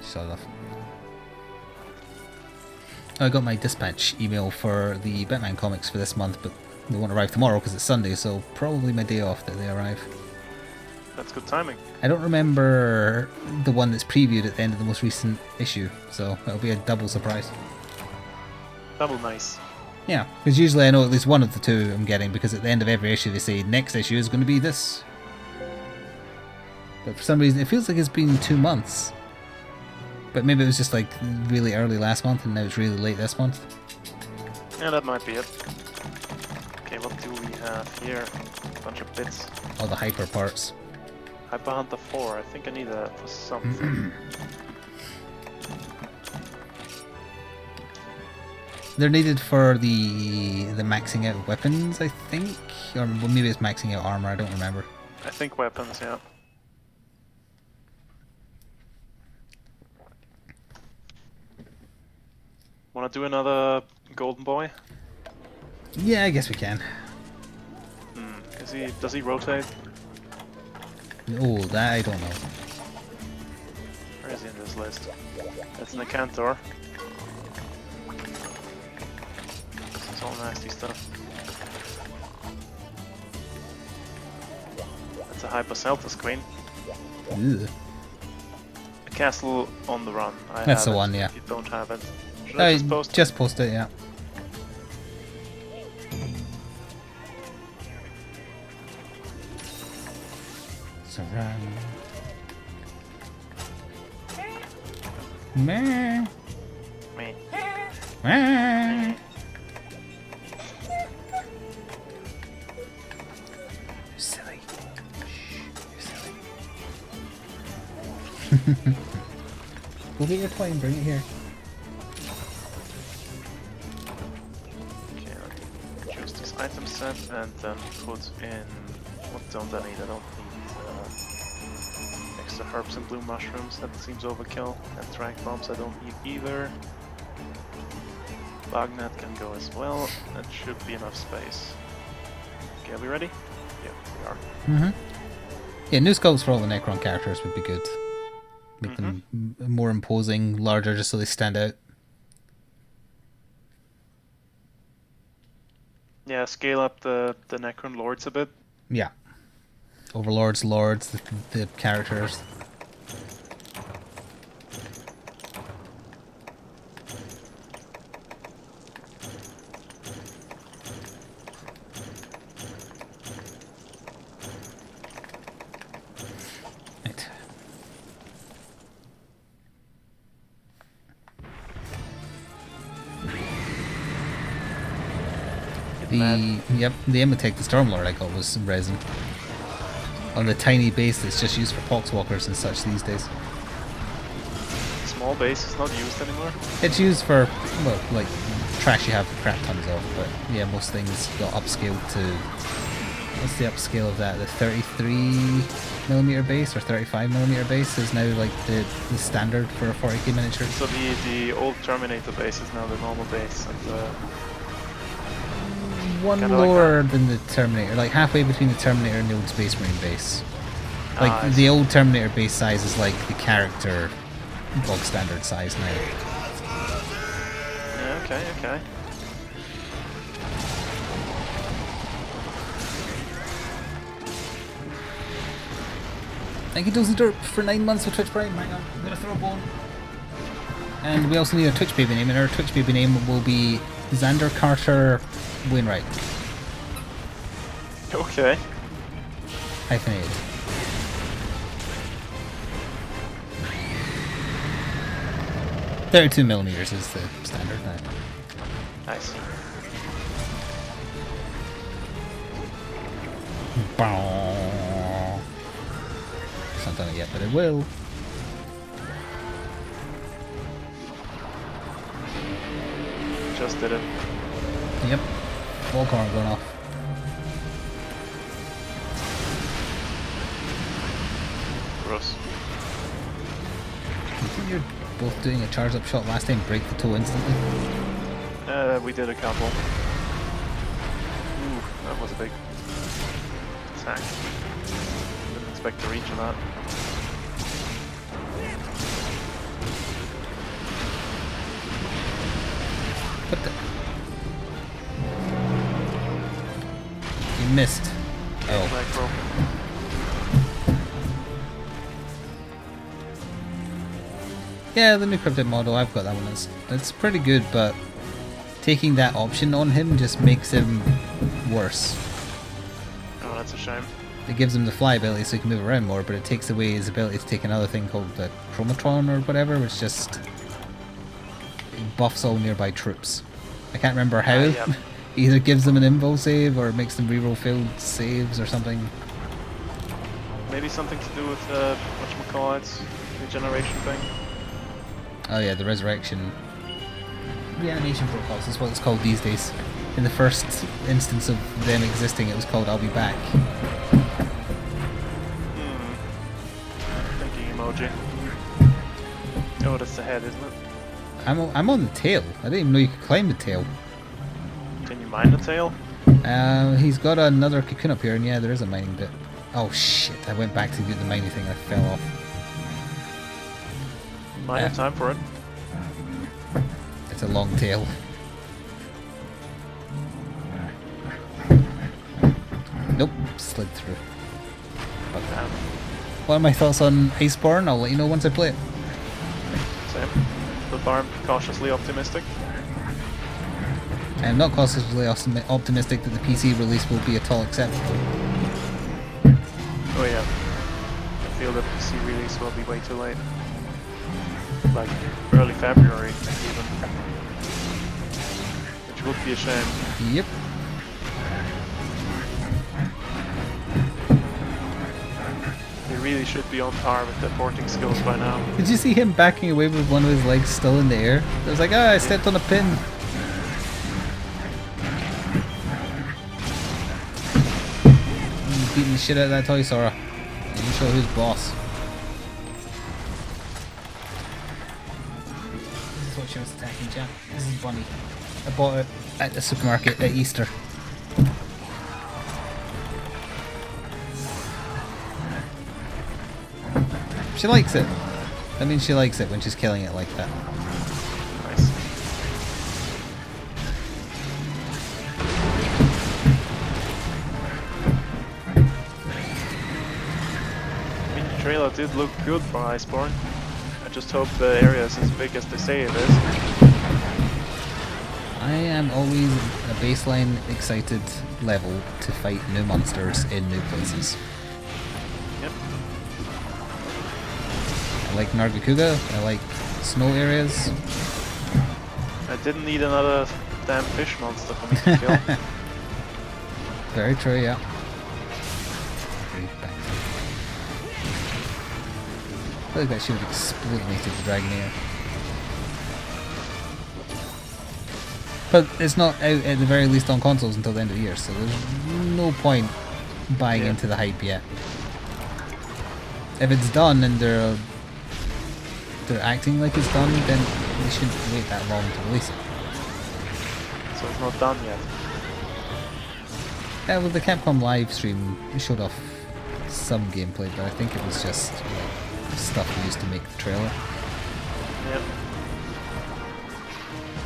saw enough. I got my dispatch email for the Batman comics for this month, but they won't arrive tomorrow because it's Sunday, so probably my day off that they arrive. That's good timing. I don't remember the one that's previewed at the end of the most recent issue, so it'll be a double surprise. Double nice. Yeah, because usually I know at least one of the two I'm getting, because at the end of every issue they say next issue is going to be this. But for some reason it feels like it's been 2 months. But maybe it was just like really early last month and now it's really late this month. Yeah, that might be it. Okay, what do we have here? A bunch of bits. All the hyper parts. Hyper Hunter 4, I think I need that for something. They're needed for the maxing out weapons, I think? Or well, maybe it's maxing out armor, I don't remember. I think weapons, yeah. Wanna do another Golden Boy? Yeah, I guess we can. Does he rotate? Oh, that I don't know. Where is he in this list? That's Nicantor. This is all nasty stuff. That's a Hyper Celtus Queen. Ugh. A Castle on the Run. That's the have it. one, yeah. If you don't have it. Should I just post it? Just post it, yeah. Surround. Meh. Me. Meh. You're silly. Shh, you're silly. Go get your toy and bring it here. Okay, I'll choose this item set and then put in... What don't I need? I don't need extra herbs and blue mushrooms, that seems overkill. And trank bombs I don't need either. Bagnet can go as well, that should be enough space. Okay, are we ready? Yeah, we are. Yeah, new sculpts for all the Necron characters would be good. Make them more imposing, larger, just so they stand out. Yeah, scale up the Necron Lords a bit. Yeah. Overlords, Lords, the characters. Right. The Imotech, the Stormlord I got was some resin. On the tiny base that's just used for poxwalkers and such these days. Small base is not used anymore. It's used for, well, like, trash you have crap tons of, but yeah, most things got upscaled to... What's the upscale of that? The 33mm base or 35mm base is now like the standard for a 40k miniature. So the old Terminator base is now the normal base, and one kinda lower like than the Terminator, like halfway between the Terminator and the old Space Marine base. Like I the see. old Terminator base size is like the character bog standard size now. Yeah, okay. Thank you, Dozy Derp, for 9 months with Twitch Prime. Hang on, I'm gonna throw a bone. And we also need a Twitch baby name, and our Twitch baby name will be Xander Carter Wainwright. Okay. Hyphenated. .32mm is the standard now. Nice. It's not done it yet, but it will. Just did it. Yep. Wall corner going off. Gross. You're both doing a charge up shot last time, break the toe instantly. We did a couple. Ooh, that was a big attack. Didn't expect to reach on that. He missed. Oh. Micro. Yeah, the new cryptid model, I've got that one. It's pretty good, but taking that option on him just makes him worse. Oh, that's a shame. It gives him the fly ability so he can move around more, but it takes away his ability to take another thing called the chromatron or whatever, which just buffs all nearby troops. I can't remember how. Yeah. Either gives them an invul save or makes them reroll failed saves or something. Maybe something to do with whatchamacallit's regeneration thing. Oh yeah, the resurrection. Reanimation protocols is what it's called these days. In the first instance of them existing, it was called I'll be back. Thinking emoji. Oh, that's the head, isn't it? I'm on the tail. I didn't even know you could climb the tail. Can you mine the tail? He's got another cocoon up here, and yeah, there is a mining bit. Oh shit, I went back to do the mining thing, I fell off. Might have time for it. It's a long tail. Nope, slid through. Damn. What are my thoughts on Iceborne? I'll let you know once I play it. Same. But I'm cautiously optimistic. I'm not cautiously optimistic that the PC release will be at all acceptable. Oh yeah. I feel the PC release will be way too late. Like early February, even. Which would be a shame. Yep. They really should be on par with the porting skills by now. Did you see him backing away with one of his legs still in the air? I was like, ah, I stepped on a pin. He's beating the shit out of that toy, Sora. You show who's boss. This is what she was attacking, Jack. This is Bunny. I bought it at the supermarket at Easter. She likes it. I mean, she likes it when she's killing it like that. Nice. I mean, the trailer did look good for Iceborne. I just hope the area is as big as they say it is. I am always a baseline excited level to fight new monsters in new places. Yep. I like Nargacuga, I like snow areas. I didn't need another damn fish monster for me to kill. Very true, yeah. I feel like that should have exploded the Dragonair. But it's not out at the very least on consoles until the end of the year, so there's no point buying into the hype yet. If it's done and they're acting like it's done, then they shouldn't wait that long to release it. So it's not done yet. Yeah, well, the Capcom live stream showed off some gameplay, but I think it was just like, stuff they used to make the trailer. Yep.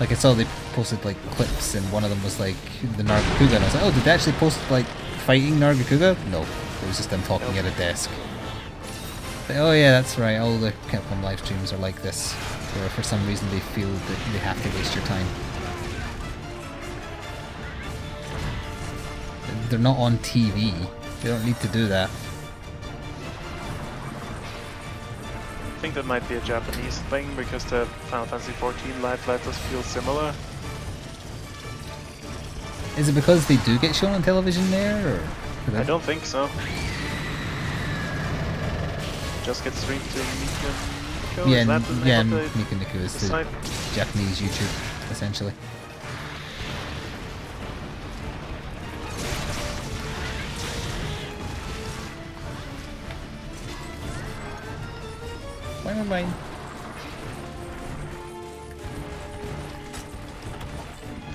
Like I saw they posted like clips, and one of them was like the Nargacuga, and I was like, oh, did they actually post like fighting Nargacuga? No, it was just them talking at a desk. Like, oh yeah, that's right, all the Capcom live streams are like this, where for some reason they feel that they have to waste your time. They're not on TV, they don't need to do that. I think that might be a Japanese thing because the Final Fantasy XIV live letters feel similar. Is it because they do get shown on television there, or? I don't think so. Just get streamed to Mika. Yeah, Is that the name yeah, of the Mika Niku is the site? Japanese YouTube, essentially. Mine.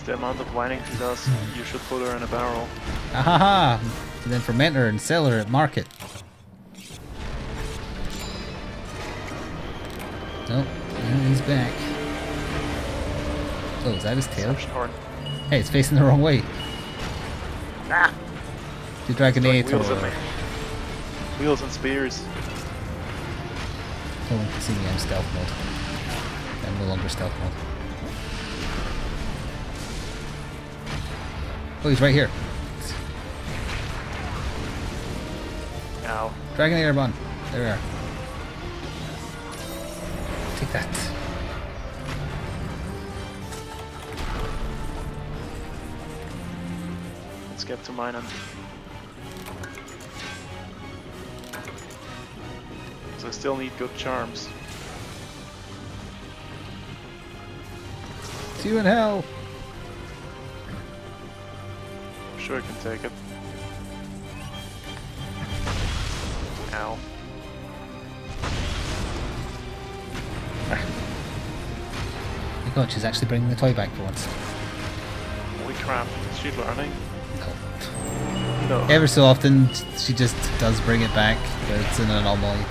The amount of whining she does, you should put her in a barrel. Ahaha! And then ferment her and sell her at market. Nope, he's back. Oh, is that his tail? Horn. Hey, it's facing the wrong way. Ah! The Dragonator. Wheels at me. Wheels and spears. No one can see me, I'm stealth mode. I'm no longer stealth mode. Oh, he's right here. Ow. Dragonator run. There we are. Take that. Let's get to mine and... So I still need good charms. See you in hell. I'm sure I can take it. Ow. My god, she's actually bringing the toy back for once. Holy crap, is she learning? No. No. Ever so often, she just does bring it back, but it's an anomaly.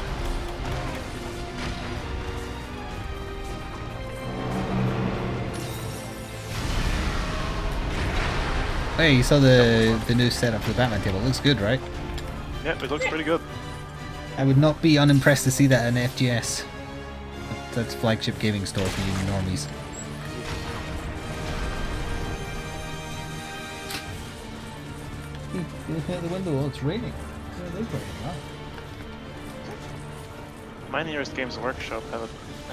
Hey, you saw the new setup for the Batman table. It looks good, right? Yeah, it looks pretty good. I would not be unimpressed to see that in FGS. That's flagship gaming store for you normies. Looking out the window, oh, it's raining. Yeah, it is raining, huh? My nearest Games Workshop have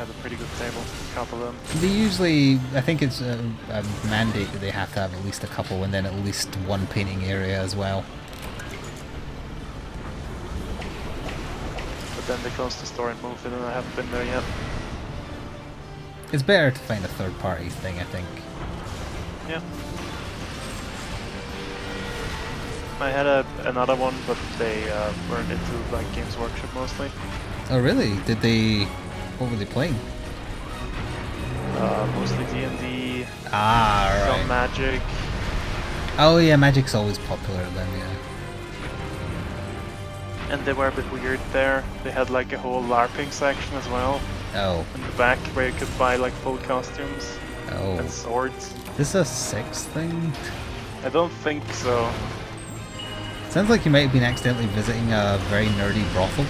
a pretty good table. A couple of them. They usually, I think it's a mandate that they have to have at least a couple and then at least one painting area as well. But then they closed the store and moved it and I haven't been there yet. It's better to find a third party thing, I think. Yeah. I had another one, but they weren't into like Games Workshop mostly. Oh really? Did they... What were they playing? Mostly D&D, Ah, some right. Magic. Oh yeah, Magic's always popular then, yeah. And they were a bit weird there. They had like a whole LARPing section as well Oh. in the back where you could buy like full costumes Oh. and swords. This is a sex thing? I don't think so. Sounds like you might have been accidentally visiting a very nerdy brothel.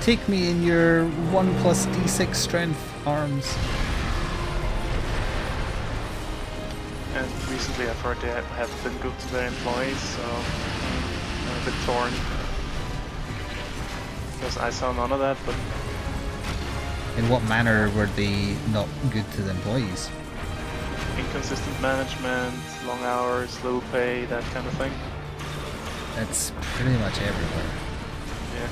Take me in your 1 plus d6 strength arms. And recently I've heard they have been good to their employees, so I'm a bit torn. Because I saw none of that, but In what manner were they not good to the employees? inconsistent management, long hours, low pay, that kind of thing. That's pretty much everywhere. Yeah.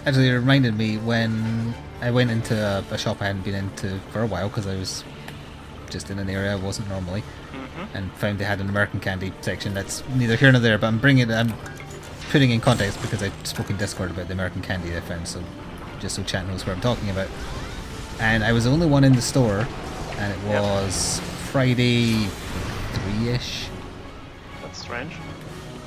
Actually, it reminded me when I went into a shop I hadn't been into for a while because I was just in an area I wasn't normally, and found they had an American candy section. That's neither here nor there, but I'm putting in context because I spoke in Discord about the American candy I found, so just so chat knows what I'm talking about. And I was the only one in the store, and it was Friday 3-ish. That's strange.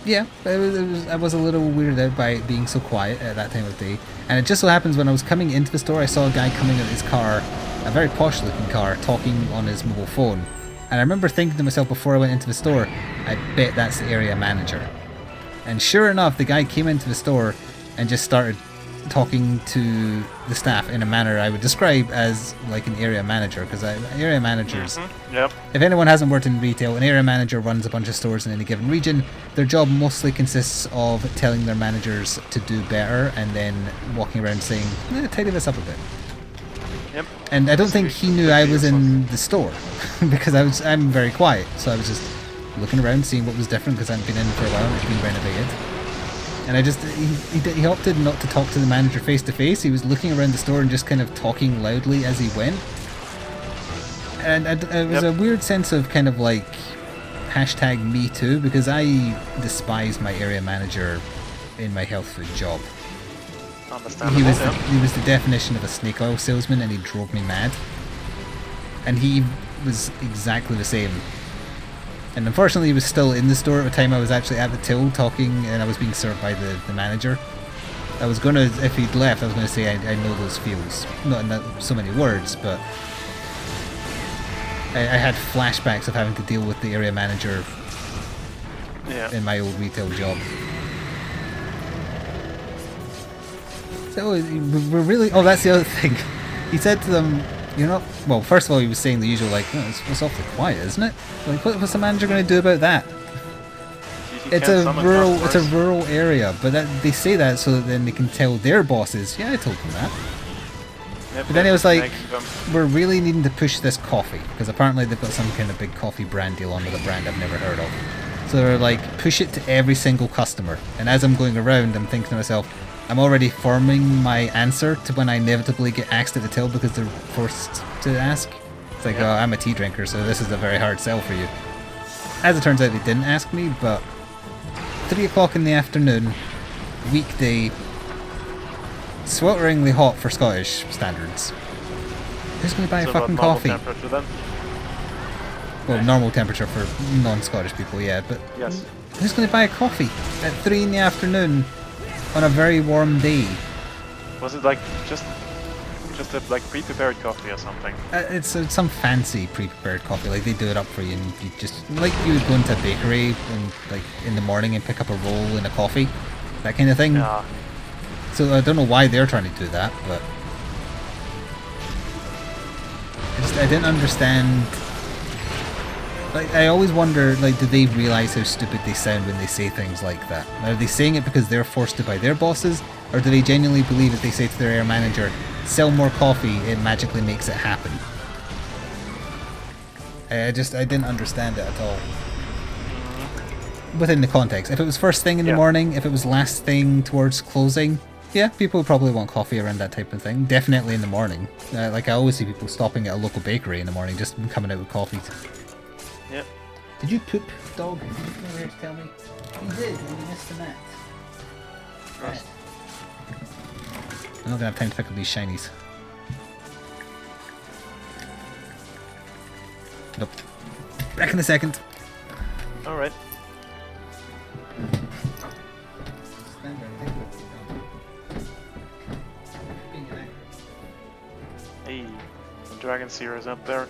Yeah, I was a little weirded out by it being so quiet at that time of day. And it just so happens when I was coming into the store, I saw a guy coming out of his car, a very posh looking car, talking on his mobile phone. And I remember thinking to myself before I went into the store, I bet that's the area manager. And sure enough, the guy came into the store and just started talking to the staff in a manner I would describe as like an area manager, because area managers, Yep. if anyone hasn't worked in retail, an area manager runs a bunch of stores in any given region. Their job mostly consists of telling their managers to do better and then walking around saying, tidy this up a bit. Yep. And I don't think he knew I was in the store because I'm very quiet, so I was just looking around seeing what was different because I hadn't been in for a while and it's been renovated. And I just, he opted not to talk to the manager face to face. He was looking around the store and just kind of talking loudly as he went. And it was a weird sense of kind of like hashtag me too, because I despise my area manager in my health food job. Understandable. He was the definition of a snake oil salesman, and he drove me mad. And he was exactly the same. And unfortunately, he was still in the store at the time I was actually at the till talking, and I was being served by the manager. I was gonna, if he'd left, I was gonna say I know those feels. Not in that, so many words, but I had flashbacks of having to deal with the area manager in my old retail job. So we're really. Oh, that's the other thing. He said to them, "You're not." Well, first of all, he was saying the usual, like, oh, it's awfully quiet, isn't it? Like, what's the manager going to do about that? It's a rural area, but they say that so that then they can tell their bosses, yeah, I told them that. Yep, but then it was like, we're really needing to push this coffee, because apparently they've got some kind of big coffee brand deal on with a brand I've never heard of. So they're like, push it to every single customer. And as I'm going around, I'm thinking to myself, I'm already forming my answer to when I inevitably get asked at the till because they're forced to ask. It's like, oh, I'm a tea drinker, so this is a very hard sell for you. As it turns out, they didn't ask me, but 3 o'clock in the afternoon, weekday, swelteringly hot for Scottish standards. Who's going to buy a fucking coffee? Well, normal temperature for non-Scottish people, yeah, but who's going to buy a coffee at 3 in the afternoon on a very warm day? Was it like just a like pre-prepared coffee or something? It's some fancy pre-prepared coffee. Like they do it up for you, and you just like you would go into a bakery and like in the morning and pick up a roll and a coffee, that kind of thing. Yeah. So I don't know why they're trying to do that, but I didn't understand. Like I always wonder, like, do they realize how stupid they sound when they say things like that? Are they saying it because they're forced to by their bosses, or do they genuinely believe if they say to their area manager, sell more coffee, it magically makes it happen? I didn't understand it at all. Within the context. If it was first thing in the morning, if it was last thing towards closing, yeah, people would probably want coffee around that type of thing. Definitely in the morning. Like I always see people stopping at a local bakery in the morning, just coming out with coffee. Yep. Did you poop, dog? Did you come here to tell me? You did, and you missed the net. Right. I'm not gonna have time to pick up these shinies. Nope. Back in a second. Alright. Hey, the Dragon Seer is up there.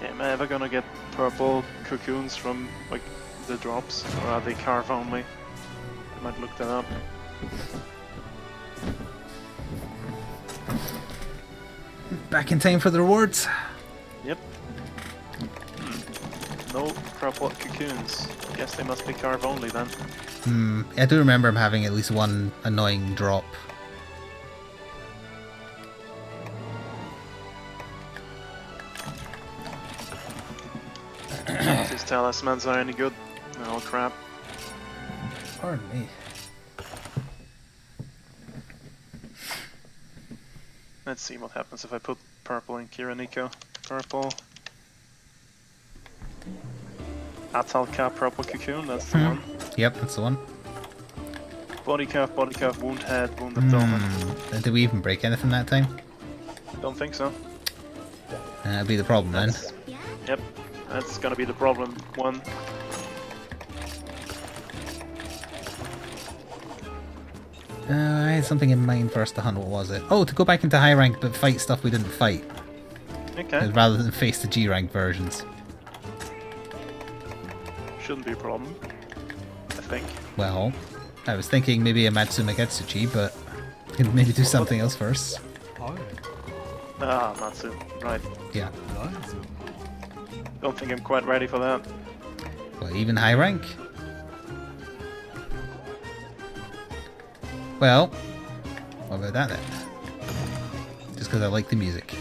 Am I ever gonna get purple cocoons from like the drops, or are they carve only? I might look that up. Back in time for the rewards. Yep. No purple cocoons. Guess they must be carve only then. I do remember him having at least one annoying drop. These talismans are any good? Oh crap. Pardon me. Let's see what happens if I put purple in Kiraniko. Purple. Atalka purple cocoon, that's the one. Yep, that's the one. Body cuff, wound head, wound abdomen. Did we even break anything that time? Don't think so. That'd be the problem then. Yep, that's gonna be the problem. One. I had something in mind for us to hunt. What was it? Oh, to go back into high rank but fight stuff we didn't fight. Okay. Rather than face the G rank versions. Shouldn't be a problem, I think. Well, I was thinking maybe a Matsuma Getsuchi, but we can maybe do something else first. Ah, Matsu, right. Yeah. Don't think I'm quite ready for that. Well, even high rank? Well, what about that then? Just because I like the music.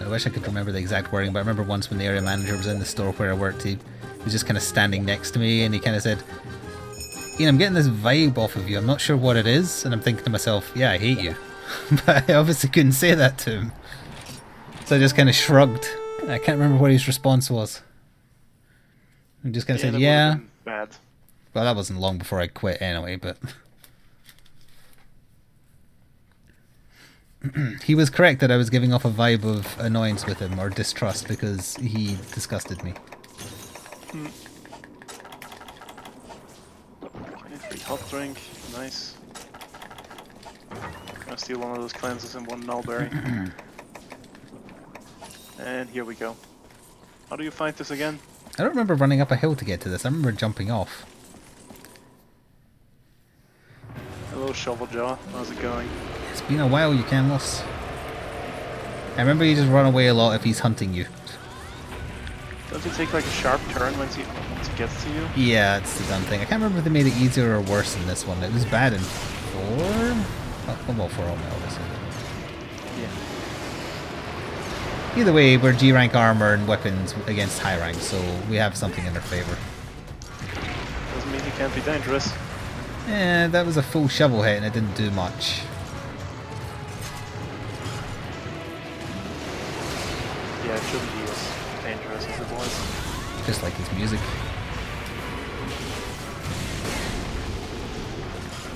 I wish I could remember the exact wording, but I remember once when the area manager was in the store where I worked, he He was just kind of standing next to me, and he kind of said, Ian, I'm getting this vibe off of you. I'm not sure what it is. And I'm thinking to myself, yeah, I hate you. But I obviously couldn't say that to him. So I just kind of shrugged. I can't remember what his response was. I just kind of said, yeah. Bad. Well, that wasn't long before I quit anyway, but... He was correct that I was giving off a vibe of annoyance with him, or distrust, because he disgusted me. Okay, free hot drink, nice. Gonna steal one of those cleanses and one nullberry. And here we go. How do you fight this again? I don't remember running up a hill to get to this, I remember jumping off. Hello, Shovel Jaw, how's it going? It's been a while, you Canlos. I remember you just run away a lot if he's hunting you. Don't you take like a sharp turn once he gets to you? Yeah, it's the dumb thing. I can't remember if they made it easier or worse in this one. It was bad in 4? Well, 4 only, obviously. Yeah. Either way, we're G rank armor and weapons against high rank, so we have something in our favor. Doesn't mean he can't be dangerous. Yeah, that was a full shovel hit and it didn't do much. Yeah, it shouldn't be as dangerous as it was. Just like his music.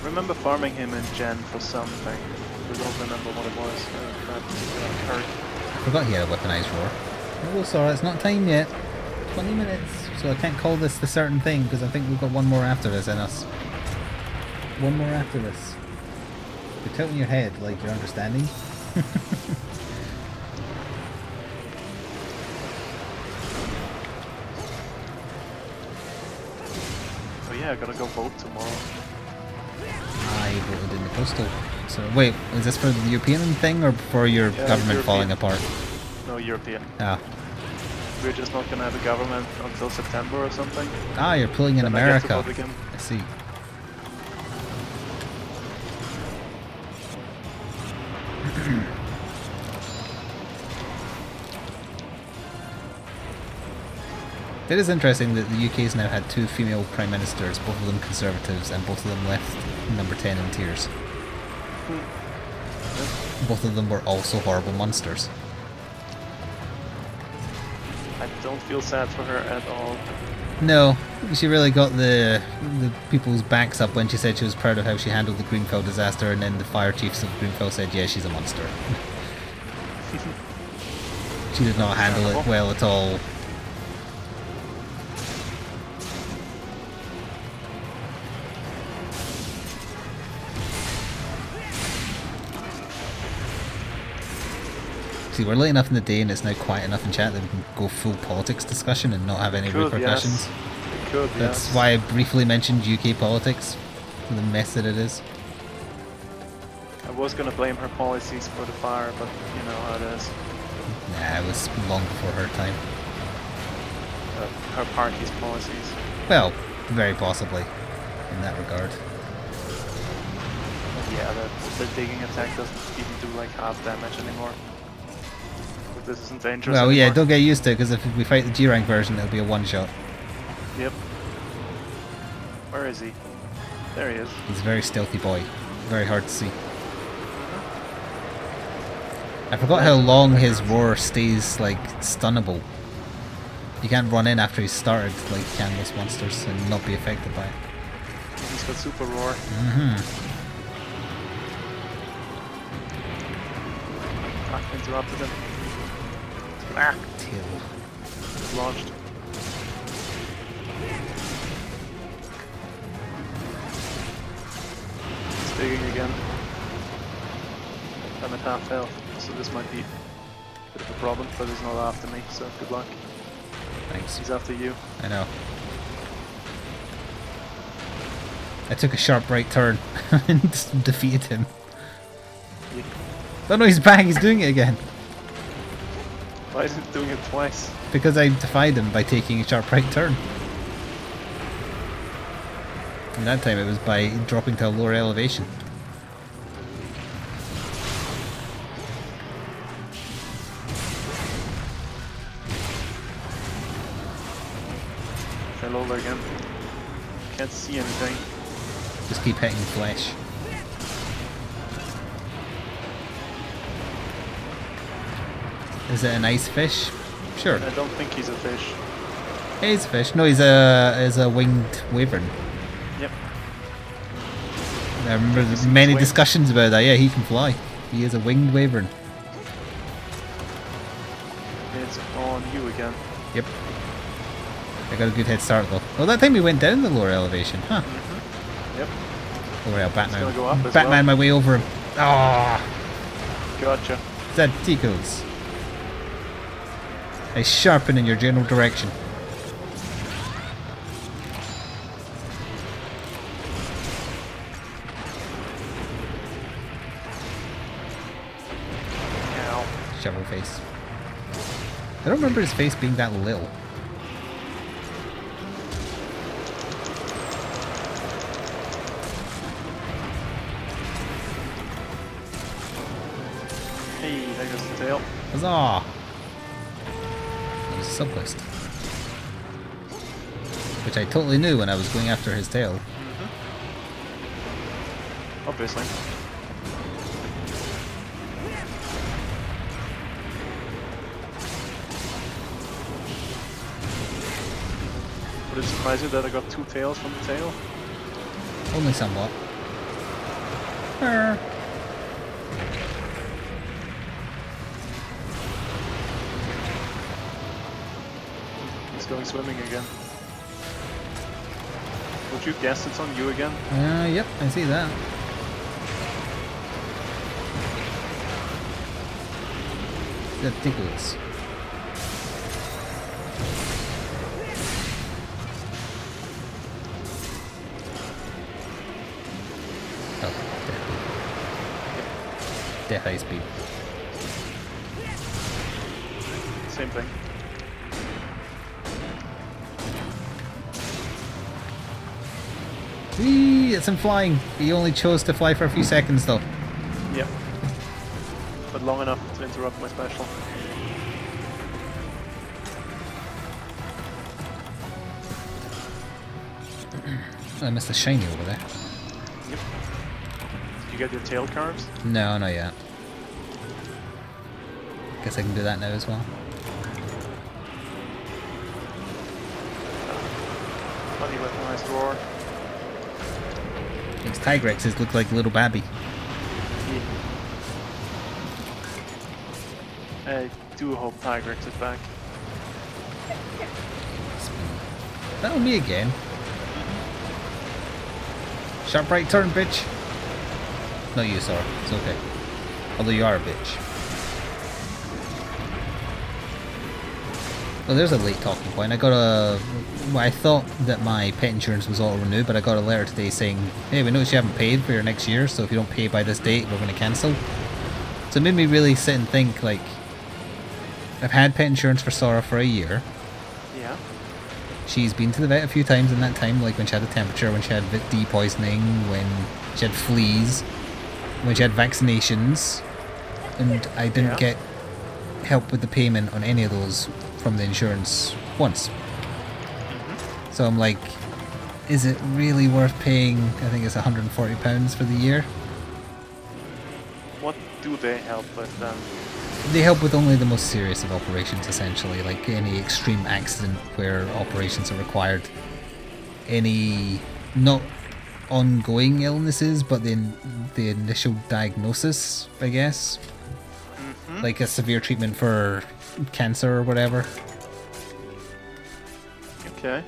I remember farming him in Gen for something. I don't remember what it was. That hurt. I forgot he had a weaponized roar. Oh, sorry, it's not time yet. 20 minutes. So I can't call this the certain thing because I think we've got one more after this in us. One more after this. You're tilting your head like you're understanding. Oh yeah, I gotta go vote tomorrow. I voted in the postal. So wait, is this for the European thing or for your government European. falling apart? No, European. Ah. We're just not gonna have a government until September or something. Ah, you're pulling in Then I get to America. vote again. I see. It is interesting that the UK's now had 2 female prime ministers, both of them conservatives, and both of them left number 10 in tiers. Both of them were also horrible monsters. I don't feel sad for her at all. No, she really got the people's backs up when she said she was proud of how she handled the Greenfell disaster, and then the fire chiefs of Greenfell said, yeah, she's a monster. She did not handle it well at all. See, we're late enough in the day and it's now quiet enough in chat that we can go full politics discussion and not have any repercussions. Yes. Could, That's yes. why I briefly mentioned UK politics, the mess that it is. I was gonna blame her policies for the fire, but you know how it is. Nah, it was long before her time. Her party's policies. Well, very possibly, in that regard. Yeah, the digging attack doesn't even do like half damage anymore. But this isn't dangerous Well, anymore. yeah, don't get used to it, because if we fight the G-rank version, it'll be a one-shot. Yep. Where is he? There he is. He's a very stealthy boy. Very hard to see. I forgot how long his roar stays, like, stunnable. You can't run in after he's started, like you can most monsters, and not be affected by it. He's got super roar. Ah, interrupted him. Ah! Tail. Launched. He's digging again. I'm at half health, so this might be a bit of a problem, but he's not after me, so good luck. Thanks. He's after you. I know. I took a sharp right turn and defeated him. Yeah. Oh no, he's back, he's doing it again. Why is he doing it twice? Because I defied him by taking a sharp right turn. And that time it was by dropping to a lower elevation. Can't see anything. Just keep hitting flesh. Is it an ice fish? Sure. I don't think he's a fish. Yeah, he's a fish. No, he's a winged wyvern. Yep. I remember there's many discussions about that. Yeah, he can fly. He is a winged wyvern. It's on you again. Yep. I got a good head start though. Well, that time we went down the lower elevation, huh? Yep. Oh well, Batman. Gonna go up as Batman well. my way over him. Ah! Gotcha. Zaticos. I sharpen in your general direction. Ow. Shovel face. I don't remember his face being that little. Hey, there goes the tail. Huzzah! That was a sub-quest. Which I totally knew when I was going after his tail. Obviously. Would it surprise you that I got 2 tails from the tail? Only somewhat. Err. He's going swimming again. Would you guess it's on you again? Yep, I see that. That tickles. Oh, death high speed. Same thing. Whee! It's him flying. He only chose to fly for a few seconds though. Yep. But long enough to interrupt my special. I missed a shiny over there. Yep. Did you get your tail carves? No, not yet. Guess I can do that now as well. Funny with a nice roar. These Tigrexes look like little babby. I do hope Tigrex is back. That'll me again. Sharp right turn, bitch. Not you, Sora. It's okay. Although you are a bitch. Well, there's a late talking point. I got a... Well, I thought that my pet insurance was auto-renewed, but I got a letter today saying, hey, we noticed you haven't paid for your next year, so if you don't pay by this date, we're going to cancel. So it made me really sit and think, like... I've had pet insurance for Sora for a year. Yeah. She's been to the vet a few times in that time, like when she had a temperature, when she had D poisoning, when she had fleas, when she had vaccinations, and I didn't get help with the payment on any of those from the insurance once. So I'm like, is it really worth paying, I think it's £140 for the year? What do they help with then? They help with only the most serious of operations, essentially, like any extreme accident where operations are required. Any not ongoing illnesses, but the initial diagnosis, I guess. Like a severe treatment for cancer or whatever. Okay.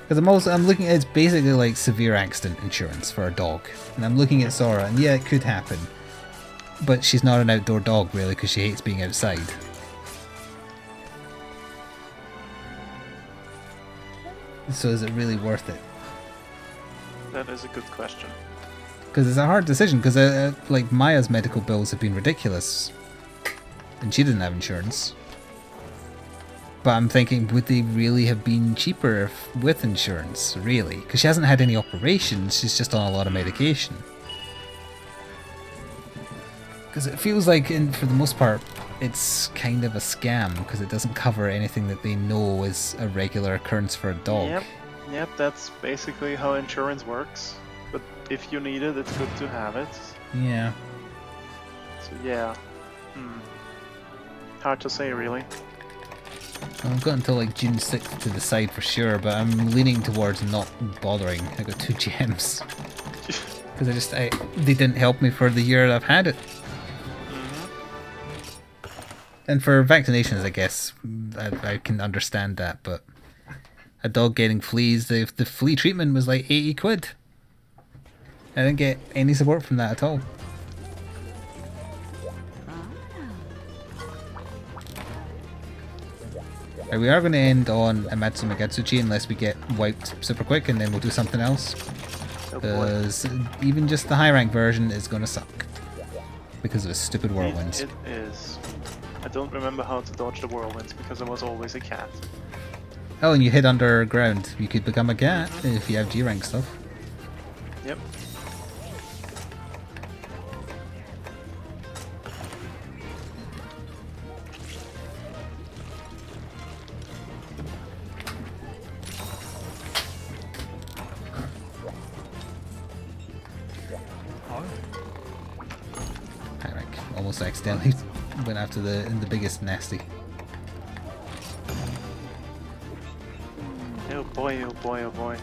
Because I'm looking at, it's basically like severe accident insurance for a dog. And I'm looking at Sora, and yeah, it could happen. But she's not an outdoor dog, really, because she hates being outside. So is it really worth it? That is a good question. Because it's a hard decision, because like Maya's medical bills have been ridiculous. And she didn't have insurance. But I'm thinking, would they really have been cheaper with insurance, really? Because she hasn't had any operations, she's just on a lot of medication. Because it feels like, for the most part, it's kind of a scam, because it doesn't cover anything that they know is a regular occurrence for a dog. Yep. Yep, that's basically how insurance works. But if you need it, it's good to have it. Yeah. So yeah. Hard to say, really. I've got until like June 6th to decide for sure, but I'm leaning towards not bothering. I got 2 gems. Because they didn't help me for the year I've had it. And for vaccinations, I guess, I can understand that, but a dog getting fleas, the flea treatment was like 80 quid. I didn't get any support from that at all. Right, we are going to end on Amatsu Megatsuchi unless we get wiped super quick, and then we'll do something else. Because even just the high rank version is going to suck. Because of the stupid whirlwinds. It is. I don't remember how to dodge the whirlwinds because I was always a cat. Oh, and you hid underground. You could become a cat if you have G rank stuff. Yep. High rank. Almost accidentally went after the biggest nasty. Oh boy, oh boy, oh boy.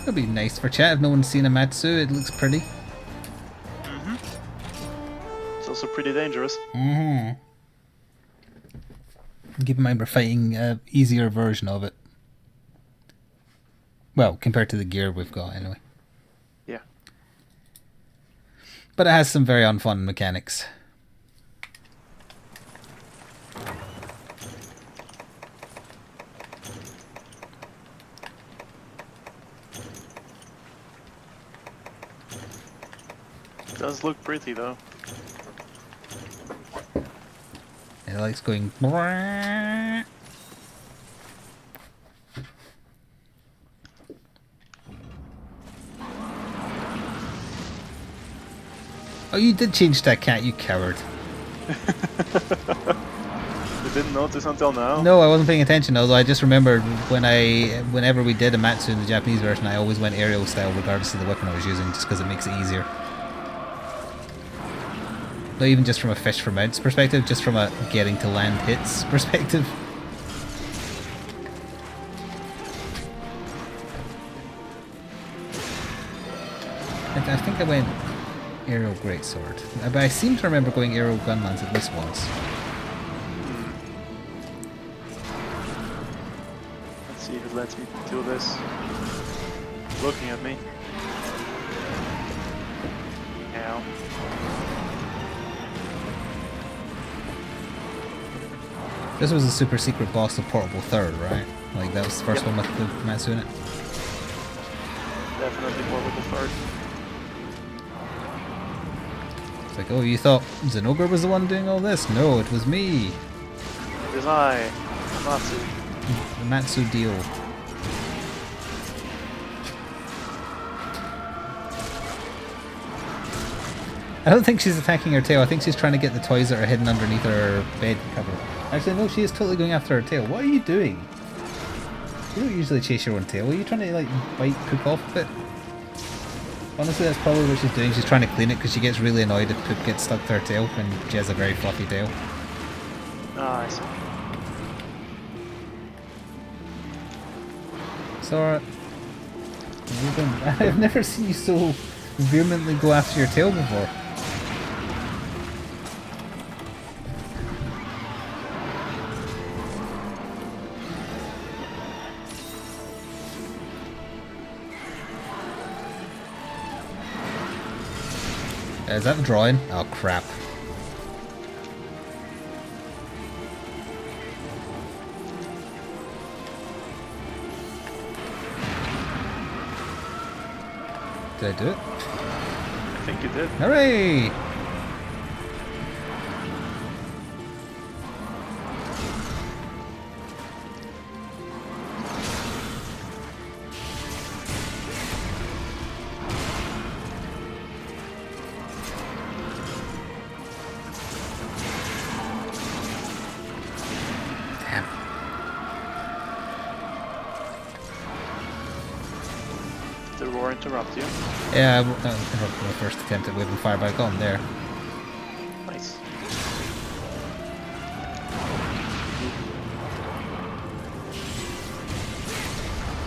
It'll be nice for chat if no one's seen Amatsu. It looks pretty. It's also pretty dangerous. Keep in mind we're fighting an easier version of it. Well, compared to the gear we've got anyway. Yeah. But it has some very unfun mechanics. It does look pretty though. It likes going. Oh, you did change that cat, you coward. You didn't notice until now? No, I wasn't paying attention, although I just remembered whenever we did Amatsu in the Japanese version, I always went aerial style regardless of the weapon I was using, just because it makes it easier. Not even just from a fish for mounts perspective, just from a getting to land hits perspective. I think I went aerial greatsword, but I seem to remember going aerial gunlance at least once. Let's see if it lets me do this. Looking at me. Ow. This was a super secret boss of Portable Third, right? Like that was the first one with the Matsu in it? Definitely Portable Third. It's like, oh, you thought Zenogre was the one doing all this? No, it was me. It is I, Matsu. The Matsu deal. I don't think she's attacking her tail. I think she's trying to get the toys that are hidden underneath her bed cover. Actually, no, she is totally going after her tail. What are you doing? You don't usually chase your own tail. Are you trying to, like, bite poop off of it? Honestly, that's probably what she's doing. She's trying to clean it because she gets really annoyed if poop gets stuck to her tail when she has a very fluffy tail. Ah, I see. Sora, I've never seen you so vehemently go after your tail before. Is that the drawing? Oh crap. Did I do it? I think you did. Hooray! the war interrupt you? Yeah, interrupted my first attempt at waving fire by gun there. Nice.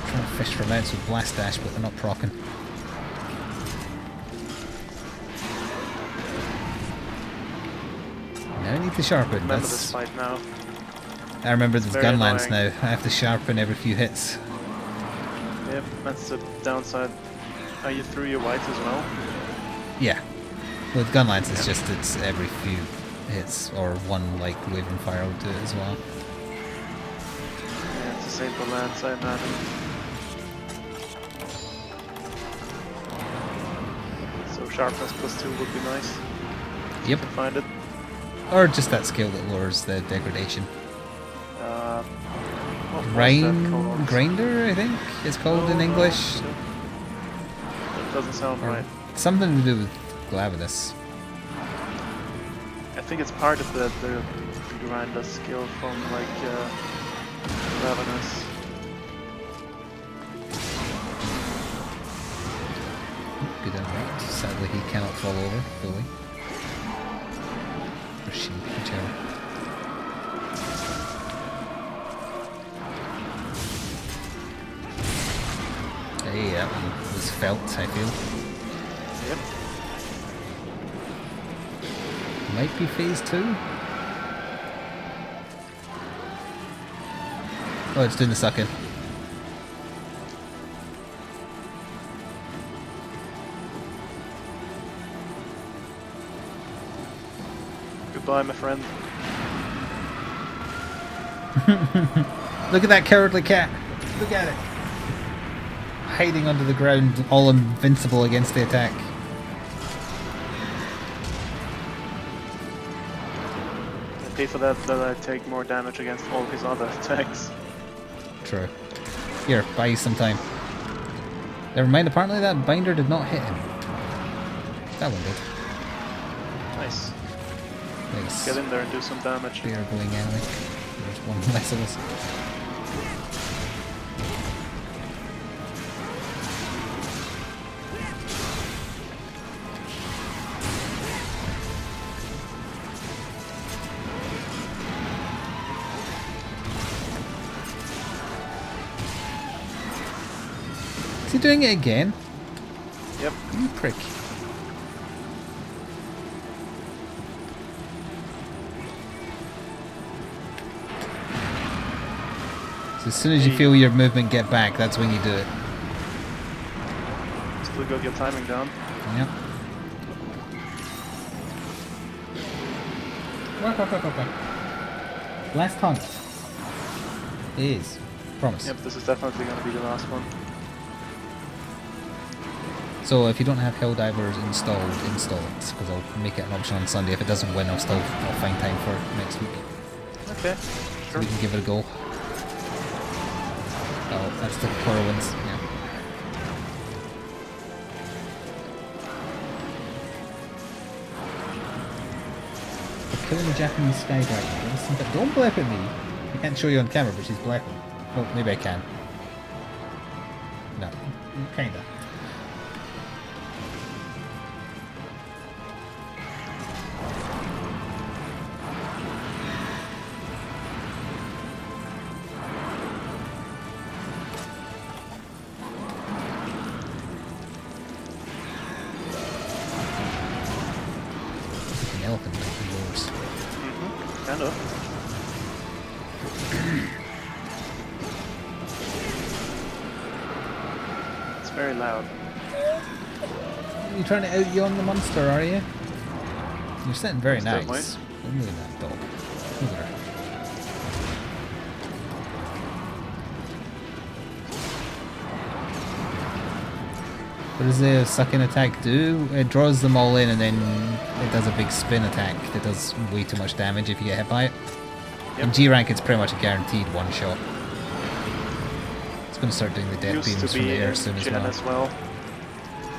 Trying to fish for mounts with blast dash, but they're not proccing. Now I need to sharpen. Remember this fight now. I remember there's very gun lance annoying. now. I have to sharpen every few hits. Yep, that's the downside. Are you through your whites as well? Yeah. With gun lance, it's just it's every few hits, or one like waving fire will do it as well. Yeah, it's the same for lance, I imagine. So sharpness +2 would be nice. Yep. You can find it. Or just that skill that lowers the degradation. What was that called? Grinder, I think it's called in English. That doesn't sound Or right. something to do with Glavinus. I think it's part of the grinder skill from like Ravenous. Good on that. Sadly, he cannot fall over fully. Or she, whichever. Hey, that one was felt, I feel. Yep. Might be phase 2. Oh, it's doing the suck in. Goodbye, my friend. Look at that cowardly cat. Look at it. Hiding under the ground, all invincible against the attack. I pay for that I take more damage against all his other attacks. True. Here, buy you some time. Never mind, apparently that binder did not hit him. That one did. Nice. Nice. Get in there and do some damage. Bear going anyway. There's one less of us. Is he doing it again? Yep. You prick. So as soon as you feel your movement get back, that's when you do it. Still got your timing down. Yep. Work. Last hunt. It is. Promise. Yep, this is definitely going to be the last one. So if you don't have Helldivers installed, install it, because I'll make it an option on Sunday. If it doesn't win, I'll find time for it next week. Okay, So sure. we can give it a go. Oh, that's the Whirlwinds, yeah. We're killing the Japanese sky dragon. Don't blep at me. I can't show you on camera, but she's blepping. Oh, maybe I can. No, kinda. An elephant might be yours. Kind of. It's very loud. You're trying to out yawn the monster, are you? You're sitting very Most nice. Look at that dog. Look at her. What does the suck-in attack do? It draws them all in and then it does a big spin attack that does way too much damage if you get hit by it. Yep. In G rank it's pretty much a guaranteed one shot. It's going to start doing the death Used beams to from the be air in soon as Gen well. as well.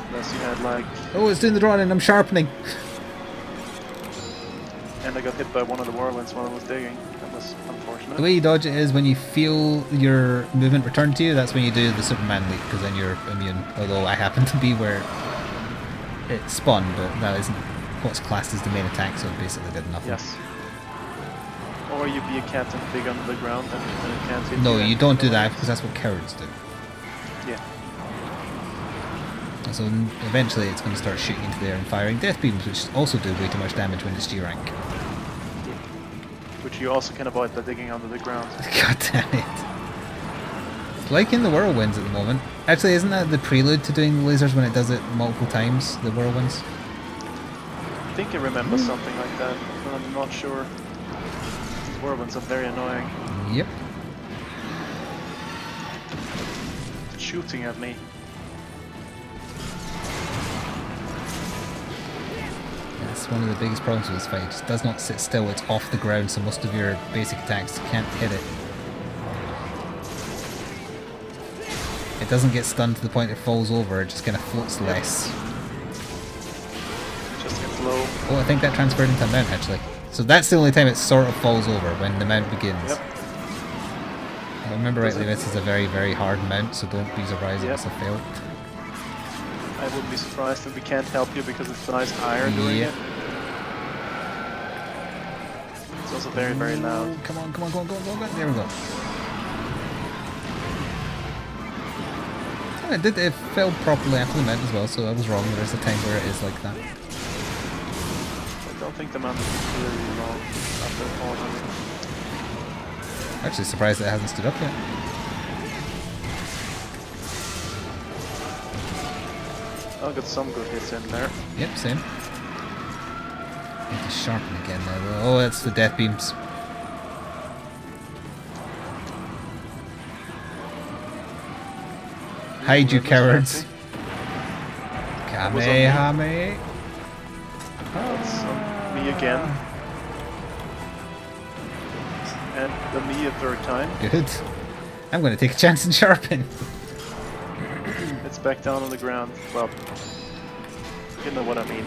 Unless you had like... Oh, it's doing the drawing and I'm sharpening! And I got hit by one of the whirlwinds while I was digging. That was unfortunate. The way you dodge it is when you feel your movement return to you, that's when you do the Superman leap, because then you're immune. Although I happen to be where it spawned, but that isn't what's classed as the main attack, so it basically did nothing. Yes. Or you be a cat and dig under the ground and it can't hit No, you. you don't do that, because that's what cowards do. Yeah. So eventually it's going to start shooting into the air and firing death beams, which also do way too much damage when it's G rank. Which you also can avoid by digging under the ground. God damn it. It's like in the whirlwinds at the moment. Actually, isn't that the prelude to doing the lasers when it does it multiple times, the whirlwinds? I think I remember something like that, but I'm not sure. These whirlwinds are very annoying. Yep. It's shooting at me. That's one of the biggest problems with this fight. It just does not sit still, it's off the ground, so most of your basic attacks can't hit it. It doesn't get stunned to the point it falls over, it just kind of floats less. Just gets low. Oh, I think that transferred into a mount actually. So that's the only time it sort of falls over, when the mount begins. Yep. If I remember rightly, this is a very, very hard mount, so don't be surprised if it's a fail. I wouldn't be surprised if we can't help you because it flies higher doing it. It's also very, very loud. Come on, come on, come on, come on, come on. There we go. Oh, it fell properly after the mount as well, so I was wrong. There is a time where it is like that. I don't think the mount is really long after falling. I'm actually surprised it hasn't stood up yet. I got some good hits in there. Yep, same. Need to sharpen again now though. Oh, that's the death beams. Hide, you cowards. Kamehame. That's me again. And the me a third time. Good. I'm going to take a chance and sharpen. It's back down on the ground. Well, you know what I mean.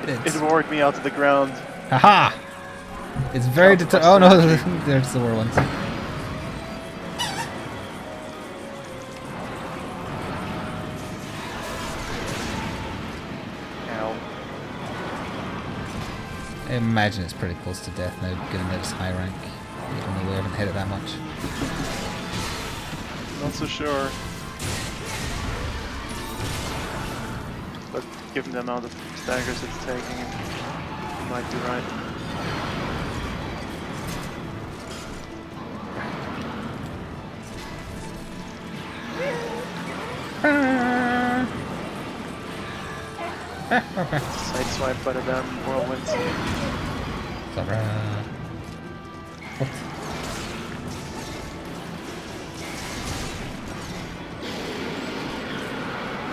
It It's... roared me out of the ground. Haha! It's very oh no, there's the whirlwinds. Ow. I imagine it's pretty close to death now, given that it's high rank. Even though we haven't hit it that much. Not so sure. But given the amount of staggers it's taking, you might be right. Sideswiped by the damn whirlwinds. What?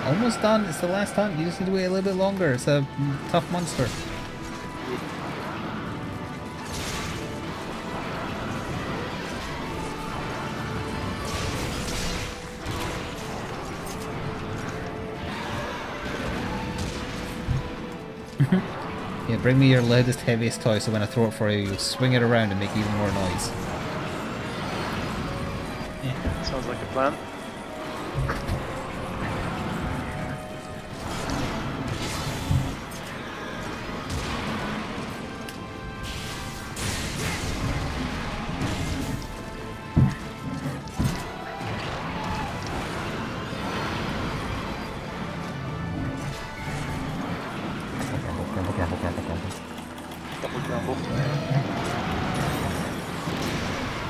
Almost done. It's the last hunt. You just need to wait a little bit longer. It's a tough monster. Yeah, bring me your loudest, heaviest toy so when I throw it for you, you'll swing it around and make even more noise. Yeah, sounds like a plan.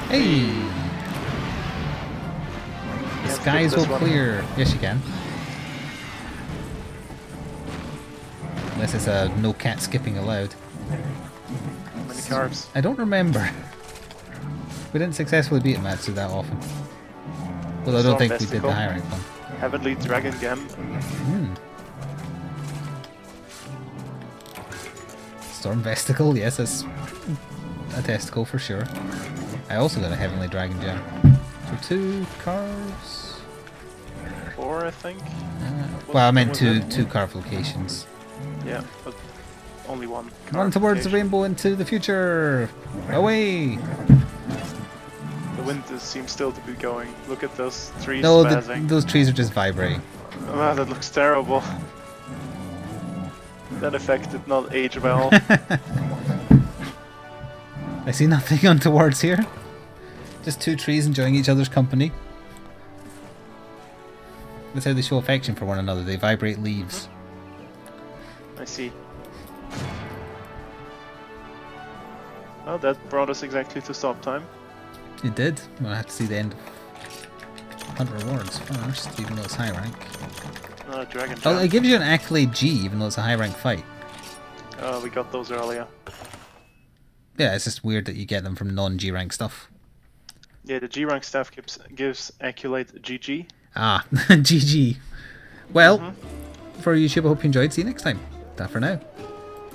Hey! The skies will clear. Yes, you can. Unless it's a no cat skipping allowed. How many carbs? I don't remember. We didn't successfully beat Matsu that often. Well, I don't think we did the high rank one. Heavenly Dragon Gem. Storm Vesticle, yes, that's a testicle for sure. I also got a Heavenly Dragon Gem. So 2 carves. 4, I think. Well, I meant two carve locations. Yeah, but only one. Run towards the rainbow into the future! Away! wind seems still to be going. Look at those trees No, spazzing. those trees are just vibrating. Wow, that looks terrible. That effect did not age well. I see nothing untowards here. Just two trees enjoying each other's company. That's how they show affection for one another. They vibrate leaves. I see. Well, that brought us exactly to stop time. It did. Well, I have to see the end of Hunt Rewards first, even though it's high rank. Dragon Oh, Jump. it gives you an accolade G, even though it's a high rank fight. We got those earlier. Yeah, it's just weird that you get them from non-G rank stuff. Yeah, the G rank staff gives accolade GG. Ah, GG. Well, for YouTube, I hope you enjoyed. See you next time. Ta for now.